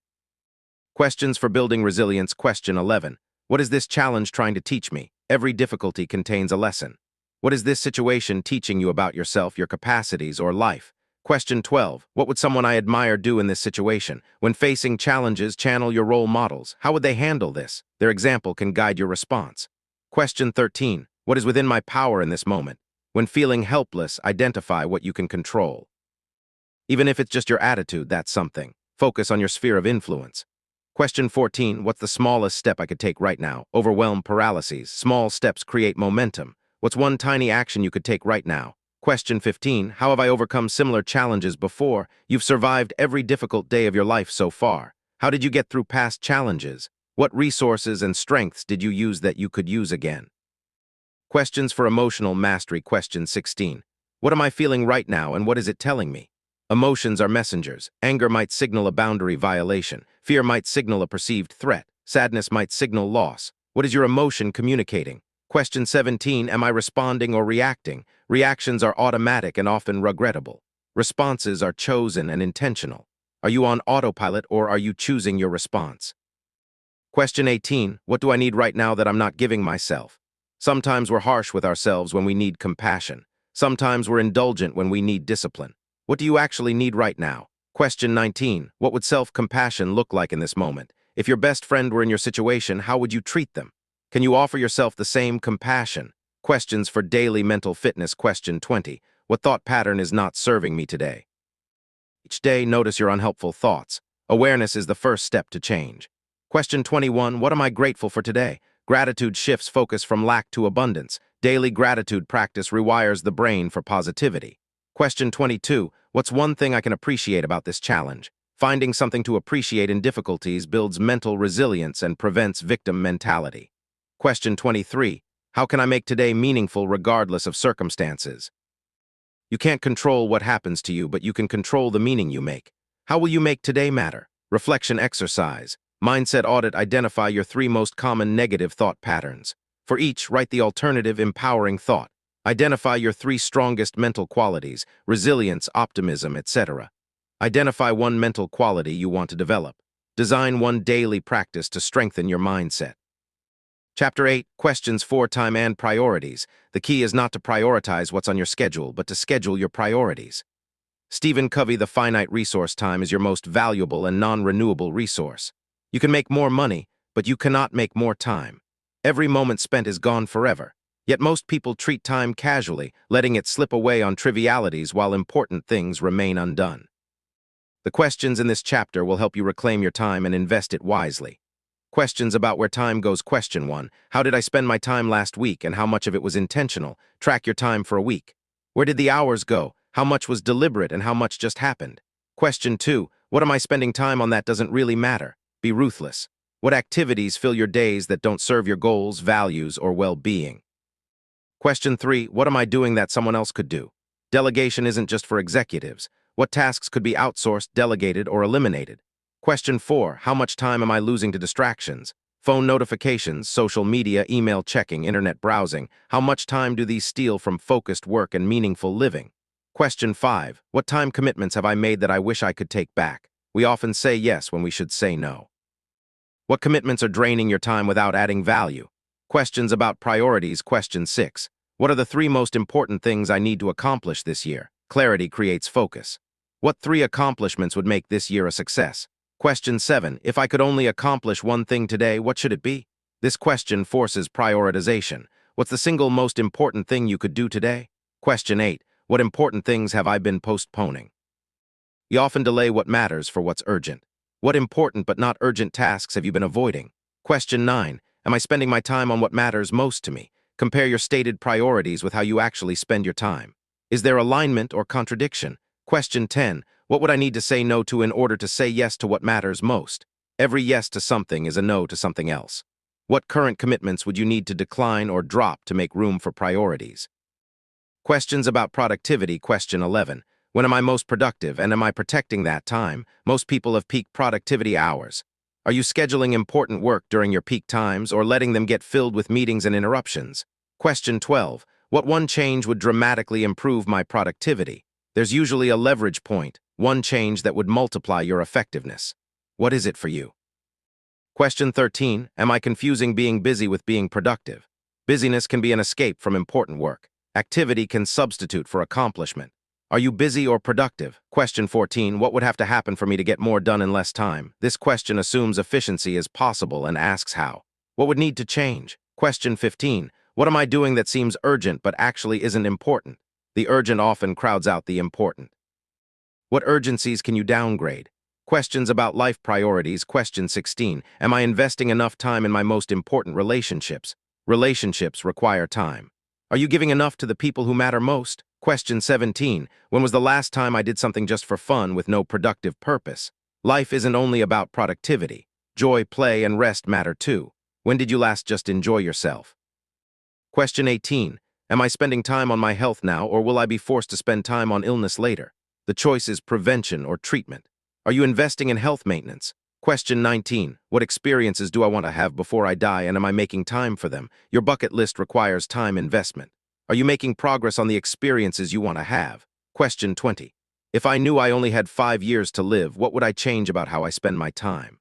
Questions for building resilience. Question 11. What is this challenge trying to teach me? Every difficulty contains a lesson. What is this situation teaching you about yourself, your capacities, or life? Question 12. What would someone I admire do in this situation? When facing challenges, channel your role models. How would they handle this? Their example can guide your response. Question 13. What is within my power in this moment? When feeling helpless, identify what you can control. Even if it's just your attitude, that's something. Focus on your sphere of influence. Question 14. What's the smallest step I could take right now? Overwhelm paralyses. Small steps create momentum. What's one tiny action you could take right now? Question 15. How have I overcome similar challenges before? You've survived every difficult day of your life so far. How did you get through past challenges? What resources and strengths did you use that you could use again? Questions for emotional mastery. Question 16. What am I feeling right now and what is it telling me? Emotions are messengers. Anger might signal a boundary violation. Fear might signal a perceived threat. Sadness might signal loss. What is your emotion communicating? Question 17. Am I responding or reacting? Reactions are automatic and often regrettable. Responses are chosen and intentional. Are you on autopilot or are you choosing your response? Question 18. What do I need right now that I'm not giving myself? Sometimes we're harsh with ourselves when we need compassion. Sometimes we're indulgent when we need discipline. What do you actually need right now? Question 19. What would self-compassion look like in this moment? If your best friend were in your situation, how would you treat them? Can you offer yourself the same compassion? Questions for daily mental fitness. Question 20. What thought pattern is not serving me today? Each day, notice your unhelpful thoughts. Awareness is the first step to change. Question 21. What am I grateful for today? Gratitude shifts focus from lack to abundance. Daily gratitude practice rewires the brain for positivity. Question 22. What's one thing I can appreciate about this challenge? Finding something to appreciate in difficulties builds mental resilience and prevents victim mentality. Question 23. How can I make today meaningful regardless of circumstances? You can't control what happens to you, but you can control the meaning you make. How will you make today matter? Reflection exercise. Mindset audit. Identify your 3 most common negative thought patterns. For each, write the alternative empowering thought. Identify your 3 strongest mental qualities, resilience, optimism, etc. Identify 1 mental quality you want to develop. Design 1 daily practice to strengthen your mindset. Chapter 8, Questions for Time and Priorities. The key is not to prioritize what's on your schedule, but to schedule your priorities. Stephen Covey. The finite resource time is your most valuable and non-renewable resource. You can make more money, but you cannot make more time. Every moment spent is gone forever. Yet most people treat time casually, letting it slip away on trivialities while important things remain undone. The questions in this chapter will help you reclaim your time and invest it wisely. Questions about where time goes. Question 1. How did I spend my time last week and how much of it was intentional? Track your time for a week. Where did the hours go? How much was deliberate and how much just happened? Question 2. What am I spending time on that doesn't really matter? Be ruthless. What activities fill your days that don't serve your goals, values, or well-being? Question 3. What am I doing that someone else could do? Delegation isn't just for executives. What tasks could be outsourced, delegated, or eliminated? Question 4. How much time am I losing to distractions? Phone notifications, social media, email checking, internet browsing. How much time do these steal from focused work and meaningful living? Question 5. What time commitments have I made that I wish I could take back? We often say yes when we should say no. What commitments are draining your time without adding value? Questions about priorities. Question 6. What are the 3 most important things I need to accomplish this year? Clarity creates focus. What 3 accomplishments would make this year a success? Question 7. If I could only accomplish 1 thing today, what should it be? This question forces prioritization. What's the single most important thing you could do today? Question 8. What important things have I been postponing? We often delay what matters for what's urgent. What important but not urgent tasks have you been avoiding? Question 9. Am I spending my time on what matters most to me? Compare your stated priorities with how you actually spend your time. Is there alignment or contradiction? Question 10. What would I need to say no to in order to say yes to what matters most? Every yes to something is a no to something else. What current commitments would you need to decline or drop to make room for priorities? Questions about productivity. Question 11. When am I most productive, and am I protecting that time? Most people have peak productivity hours. Are you scheduling important work during your peak times or letting them get filled with meetings and interruptions? Question 12. What one change would dramatically improve my productivity? There's usually a leverage point, one change that would multiply your effectiveness. What is it for you? Question 13. Am I confusing being busy with being productive? Busyness can be an escape from important work. Activity can substitute for accomplishment. Are you busy or productive? Question 14. What would have to happen for me to get more done in less time? This question assumes efficiency is possible and asks how. What would need to change? Question 15. What am I doing that seems urgent but actually isn't important? The urgent often crowds out the important. What urgencies can you downgrade? Questions about life priorities. Question 16. Am I investing enough time in my most important relationships? Relationships require time. Are you giving enough to the people who matter most? Question 17. When was the last time I did something just for fun with no productive purpose? Life isn't only about productivity. Joy, play, and rest matter too. When did you last just enjoy yourself? Question 18. Am I spending time on my health now, or will I be forced to spend time on illness later? The choice is prevention or treatment. Are you investing in health maintenance? Question 19. What experiences do I want to have before I die, and am I making time for them? Your bucket list requires time investment. Are you making progress on the experiences you want to have? Question 20. If I knew I only had 5 years to live, what would I change about how I spend my time?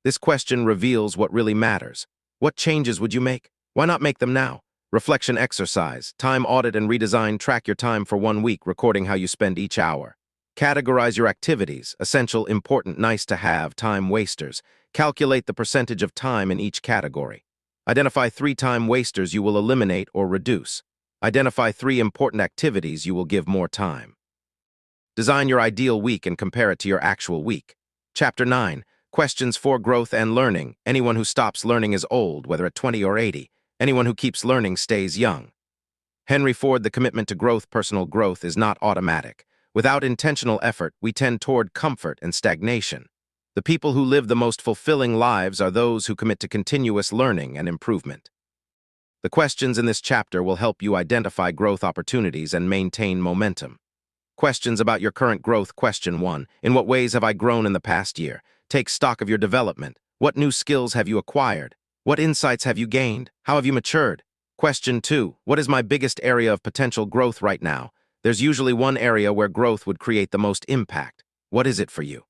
This question reveals what really matters. What changes would you make? Why not make them now? Reflection exercise. Time audit and redesign. Track your time for 1 week, recording how you spend each hour. Categorize your activities: essential, important, nice to have, time wasters. Calculate the percentage of time in each category. Identify 3 time wasters you will eliminate or reduce. Identify 3 important activities you will give more time. Design your ideal week and compare it to your actual week. Chapter 9. Questions for growth and learning. Anyone who stops learning is old, whether at 20 or 80. Anyone who keeps learning stays young. Henry Ford. The commitment to growth. Personal growth is not automatic. Without intentional effort, we tend toward comfort and stagnation. The people who live the most fulfilling lives are those who commit to continuous learning and improvement. The questions in this chapter will help you identify growth opportunities and maintain momentum. Questions about your current growth. Question 1. In what ways have I grown in the past year? Take stock of your development. What new skills have you acquired? What insights have you gained? How have you matured? Question 2. What is my biggest area of potential growth right now? There's usually one area where growth would create the most impact. What is it for you?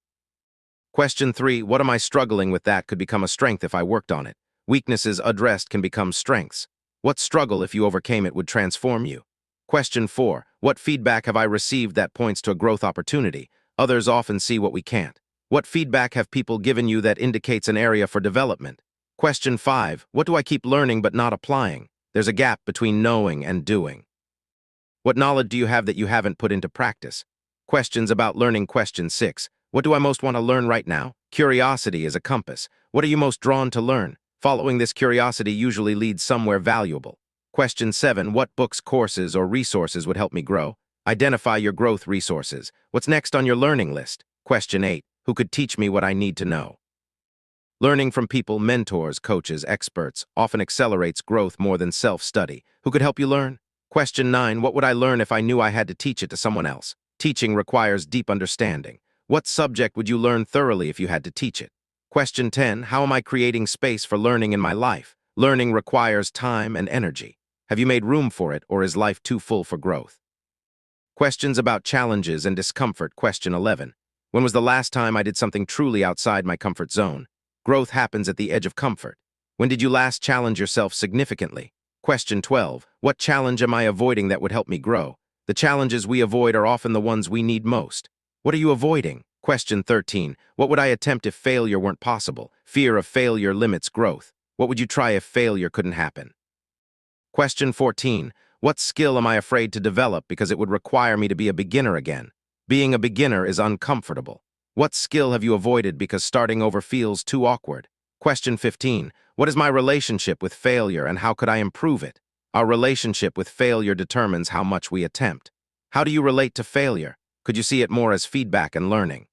Question 3. What am I struggling with that could become a strength if I worked on it? Weaknesses addressed can become strengths. What struggle, if you overcame it, would transform you? Question 4. What feedback have I received that points to a growth opportunity? Others often see what we can't. What feedback have people given you that indicates an area for development? Question 5. What do I keep learning but not applying? There's a gap between knowing and doing. What knowledge do you have that you haven't put into practice? Questions about learning. Question 6. What do I most want to learn right now? Curiosity is a compass. What are you most drawn to learn? Following this curiosity usually leads somewhere valuable. Question 7. What books, courses, or resources would help me grow? Identify your growth resources. What's next on your learning list? Question 8. Who could teach me what I need to know? Learning from people, mentors, coaches, experts often accelerates growth more than self-study. Who could help you learn? Question 9. What would I learn if I knew I had to teach it to someone else? Teaching requires deep understanding. What subject would you learn thoroughly if you had to teach it? Question 10. How am I creating space for learning in my life? Learning requires time and energy. Have you made room for it, or is life too full for growth? Questions about challenges and discomfort. Question 11. When was the last time I did something truly outside my comfort zone? Growth happens at the edge of comfort. When did you last challenge yourself significantly? Question 12. What challenge am I avoiding that would help me grow? The challenges we avoid are often the ones we need most. What are you avoiding? Question 13. What would I attempt if failure weren't possible? Fear of failure limits growth. What would you try if failure couldn't happen? Question 14. What skill am I afraid to develop because it would require me to be a beginner again? Being a beginner is uncomfortable. What skill have you avoided because starting over feels too awkward? Question 15. What is my relationship with failure and how could I improve it? Our relationship with failure determines how much we attempt. How do you relate to failure? Could you see it more as feedback and learning?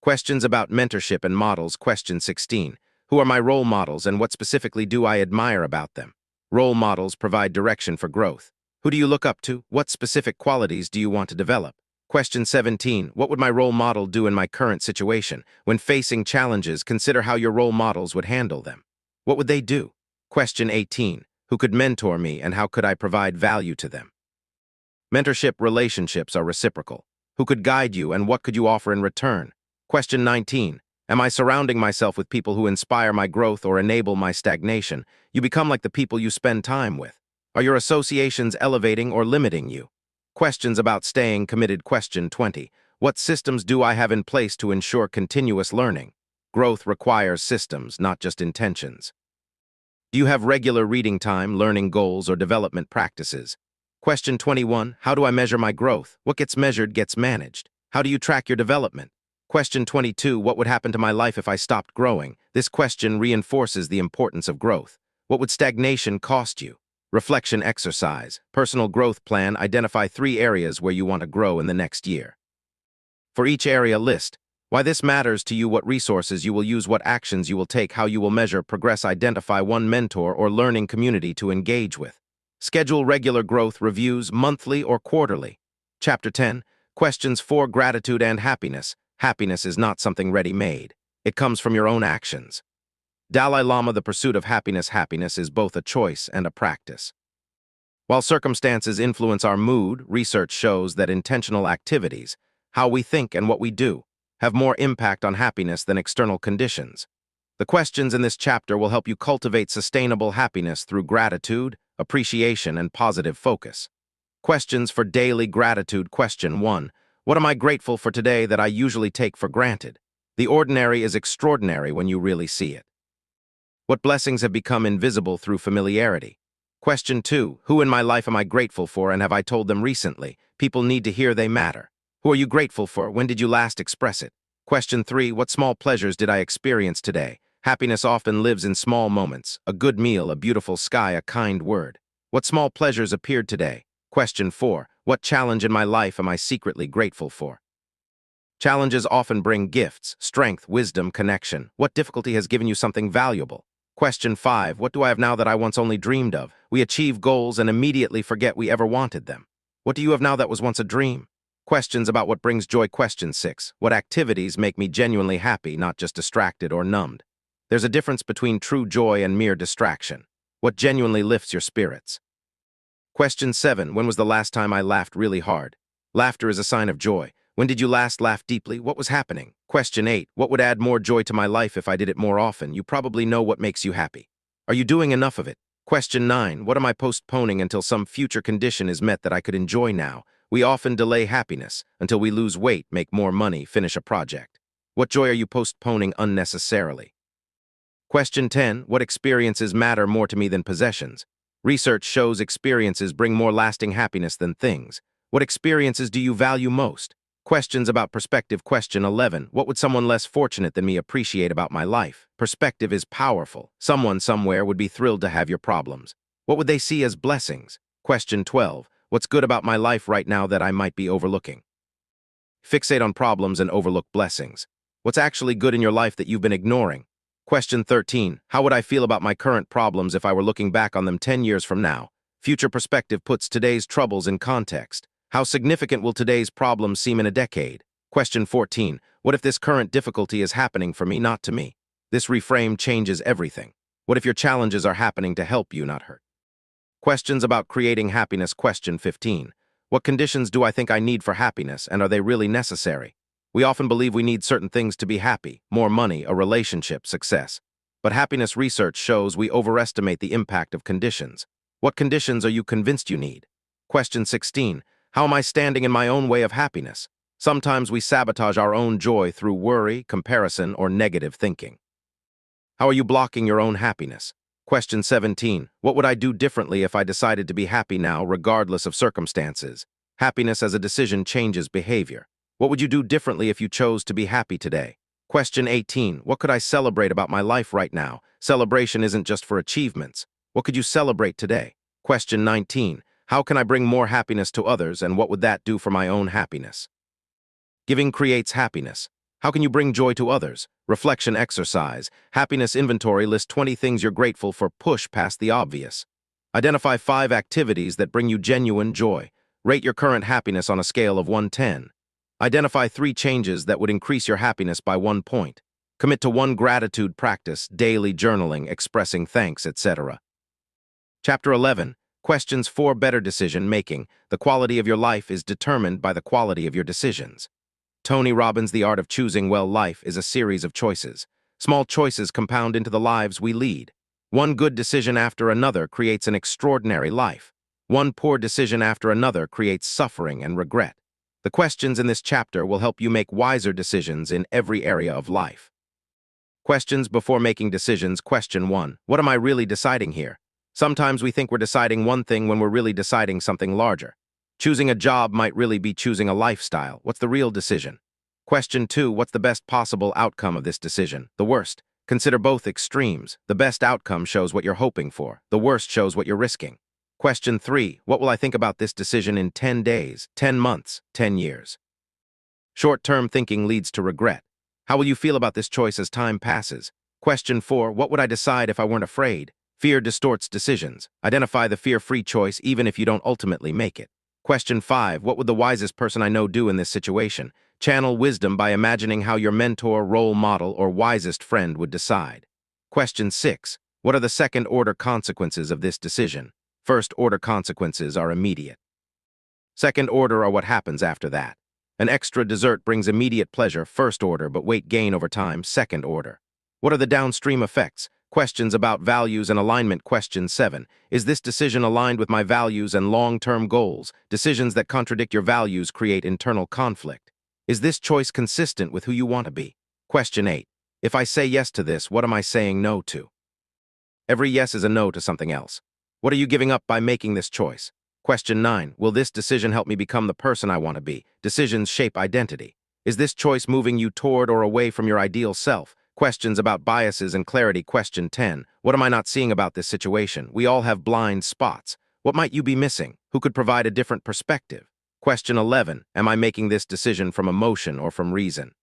Questions about mentorship and models. Question 16. Who are my role models and what specifically do I admire about them? Role models provide direction for growth. Who do you look up to? What specific qualities do you want to develop? Question 17. What would my role model do in my current situation? When facing challenges, consider how your role models would handle them. What would they do? Question 18. Who could mentor me and how could I provide value to them? Mentorship relationships are reciprocal. Who could guide you and what could you offer in return? Question 19. Am I surrounding myself with people who inspire my growth or enable my stagnation? You become like the people you spend time with. Are your associations elevating or limiting you? Questions about staying committed. Question 20. What systems do I have in place to ensure continuous learning? Growth requires systems, not just intentions. Do you have regular reading time, learning goals, or development practices? Question 21. How do I measure my growth? What gets measured gets managed. How do you track your development? Question 22. What would happen to my life if I stopped growing? This question reinforces the importance of growth. What would stagnation cost you? Reflection exercise. Personal growth plan. Identify 3 areas where you want to grow in the next year. For each area, list why this matters to you, what resources you will use, what actions you will take, how you will measure progress. Identify one mentor or learning community to engage with. Schedule regular growth reviews, monthly or quarterly. Chapter 10. Questions for gratitude and happiness. Happiness is not something ready-made. It comes from your own actions. Dalai Lama. The pursuit of happiness. Happiness is both a choice and a practice. While circumstances influence our mood, research shows that intentional activities, how we think and what we do, have more impact on happiness than external conditions. The questions in this chapter will help you cultivate sustainable happiness through gratitude, appreciation, and positive focus. Questions for daily gratitude. Question 1. What am I grateful for today that I usually take for granted? The ordinary is extraordinary when you really see it. What blessings have become invisible through familiarity? Question 2. Who in my life am I grateful for and have I told them recently? People need to hear they matter. Who are you grateful for? When did you last express it? Question 3. What small pleasures did I experience today? Happiness often lives in small moments. A good meal, a beautiful sky, a kind word. What small pleasures appeared today? Question 4. What challenge in my life am I secretly grateful for? Challenges often bring gifts, strength, wisdom, connection. What difficulty has given you something valuable? Question 5. What do I have now that I once only dreamed of? We achieve goals and immediately forget we ever wanted them. What do you have now that was once a dream? Questions about what brings joy. Question 6. What activities make me genuinely happy, not just distracted or numbed? There's a difference between true joy and mere distraction. What genuinely lifts your spirits? Question 7. When was the last time I laughed really hard? Laughter is a sign of joy. When did you last laugh deeply? What was happening? Question 8. What would add more joy to my life if I did it more often? You probably know what makes you happy. Are you doing enough of it? Question 9. What am I postponing until some future condition is met that I could enjoy now? We often delay happiness until we lose weight, make more money, finish a project. What joy are you postponing unnecessarily? Question 10. What experiences matter more to me than possessions? Research shows experiences bring more lasting happiness than things. What experiences do you value most? Questions about perspective. Question 11. What would someone less fortunate than me appreciate about my life? Perspective is powerful. Someone somewhere would be thrilled to have your problems. What would they see as blessings? Question 12. What's good about my life right now that I might be overlooking? Fixate on problems and overlook blessings. What's actually good in your life that you've been ignoring? Question 13. How would I feel about my current problems if I were looking back on them 10 years from now? Future perspective puts today's troubles in context. How significant will today's problems seem in a decade? Question 14. What if this current difficulty is happening for me, not to me? This reframe changes everything. What if your challenges are happening to help you, not hurt? Questions about creating happiness. Question 15. What conditions do I think I need for happiness, and are they really necessary? We often believe we need certain things to be happy: more money, a relationship, success. But happiness research shows we overestimate the impact of conditions. What conditions are you convinced you need? Question 16. How am I standing in my own way of happiness? Sometimes we sabotage our own joy through worry, comparison, or negative thinking. How are you blocking your own happiness? Question 17. What would I do differently if I decided to be happy now, regardless of circumstances? Happiness as a decision changes behavior. What would you do differently if you chose to be happy today? Question 18. What could I celebrate about my life right now? Celebration isn't just for achievements. What could you celebrate today? Question 19. How can I bring more happiness to others, and what would that do for my own happiness? Giving creates happiness. How can you bring joy to others? Reflection exercise. Happiness inventory. List 20 things you're grateful for. Push past the obvious. Identify 5 activities that bring you genuine joy. Rate your current happiness on a scale of 1 to 10. Identify 3 changes that would increase your happiness by 1 point. Commit to 1 gratitude practice, daily journaling, expressing thanks, etc. Chapter 11. Questions for better decision making. The quality of your life is determined by the quality of your decisions. Tony Robbins' The Art of Choosing Well. Life is a series of choices. Small choices compound into the lives we lead. One good decision after another creates an extraordinary life. One poor decision after another creates suffering and regret. The questions in this chapter will help you make wiser decisions in every area of life. Questions before making decisions. Question 1. What am I really deciding here? Sometimes we think we're deciding one thing when we're really deciding something larger. Choosing a job might really be choosing a lifestyle. What's the real decision? Question 2. What's the best possible outcome of this decision? The worst. Consider both extremes. The best outcome shows what you're hoping for. The worst shows what you're risking. Question 3. What will I think about this decision in 10 days, 10 months, 10 years? Short-term thinking leads to regret. How will you feel about this choice as time passes? Question 4. What would I decide if I weren't afraid? Fear distorts decisions. Identify the fear-free choice even if you don't ultimately make it. Question 5. What would the wisest person I know do in this situation? Channel wisdom by imagining how your mentor, role model, or wisest friend would decide. Question 6. What are the second-order consequences of this decision? First-order consequences are immediate. Second-order are what happens after that. An extra dessert brings immediate pleasure, first-order, but weight gain over time, second-order. What are the downstream effects? Questions about values and alignment. Question 7. Is this decision aligned with my values and long-term goals? Decisions that contradict your values create internal conflict. Is this choice consistent with who you want to be? Question 8. If I say yes to this, what am I saying no to? Every yes is a no to something else. What are you giving up by making this choice? Question 9. Will this decision help me become the person I want to be? Decisions shape identity. Is this choice moving you toward or away from your ideal self? Questions about biases and clarity. Question 10. What am I not seeing about this situation? We all have blind spots. What might you be missing? Who could provide a different perspective? Question 11. Am I making this decision from emotion or from reason?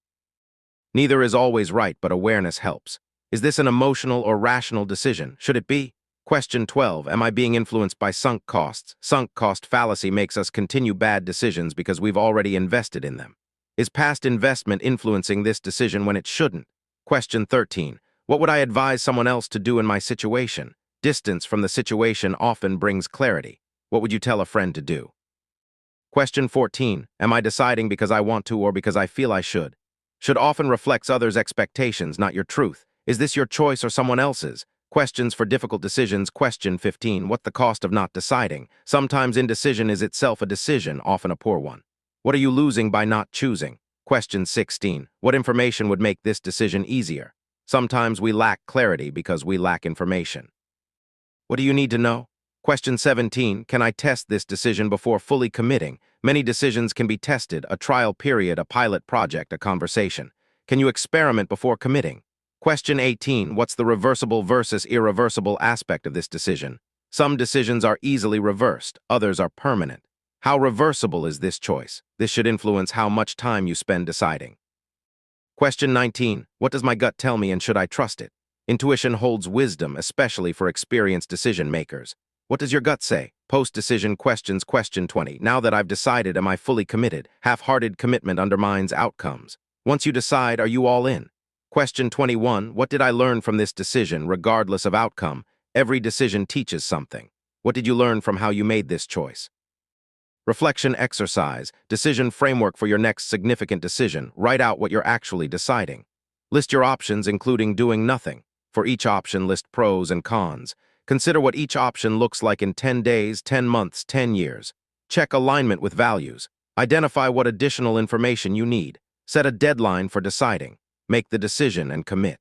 Neither is always right, but awareness helps. Is this an emotional or rational decision? Should it be? Question 12. Am I being influenced by sunk costs? Sunk cost fallacy makes us continue bad decisions because we've already invested in them. Is past investment influencing this decision when it shouldn't? Question 13. What would I advise someone else to do in my situation? Distance from the situation often brings clarity. What would you tell a friend to do? Question 14. Am I deciding because I want to or because I feel I should? Should often reflects others' expectations, not your truth. Is this your choice or someone else's? Questions for difficult decisions. Question 15. What's the cost of not deciding? Sometimes indecision is itself a decision, often a poor one. What are you losing by not choosing? Question 16. What information would make this decision easier? Sometimes we lack clarity because we lack information. What do you need to know? Question 17. Can I test this decision before fully committing? Many decisions can be tested, a trial period, a pilot project, a conversation. Can you experiment before committing? Question 18. What's the reversible versus irreversible aspect of this decision? Some decisions are easily reversed, others are permanent. How reversible is this choice? This should influence how much time you spend deciding. Question 19. What does my gut tell me and should I trust it? Intuition holds wisdom, especially for experienced decision makers. What does your gut say? Post-decision questions. Question 20. Now that I've decided, am I fully committed? Half-hearted commitment undermines outcomes. Once you decide, are you all in? Question 21. What did I learn from this decision, regardless of outcome? Every decision teaches something. What did you learn from how you made this choice? Reflection exercise. Decision framework for your next significant decision. Write out what you're actually deciding. List your options, including doing nothing. For each option, list pros and cons. Consider what each option looks like in 10 days, 10 months, 10 years. Check alignment with values. Identify what additional information you need. Set a deadline for deciding. Make the decision and commit.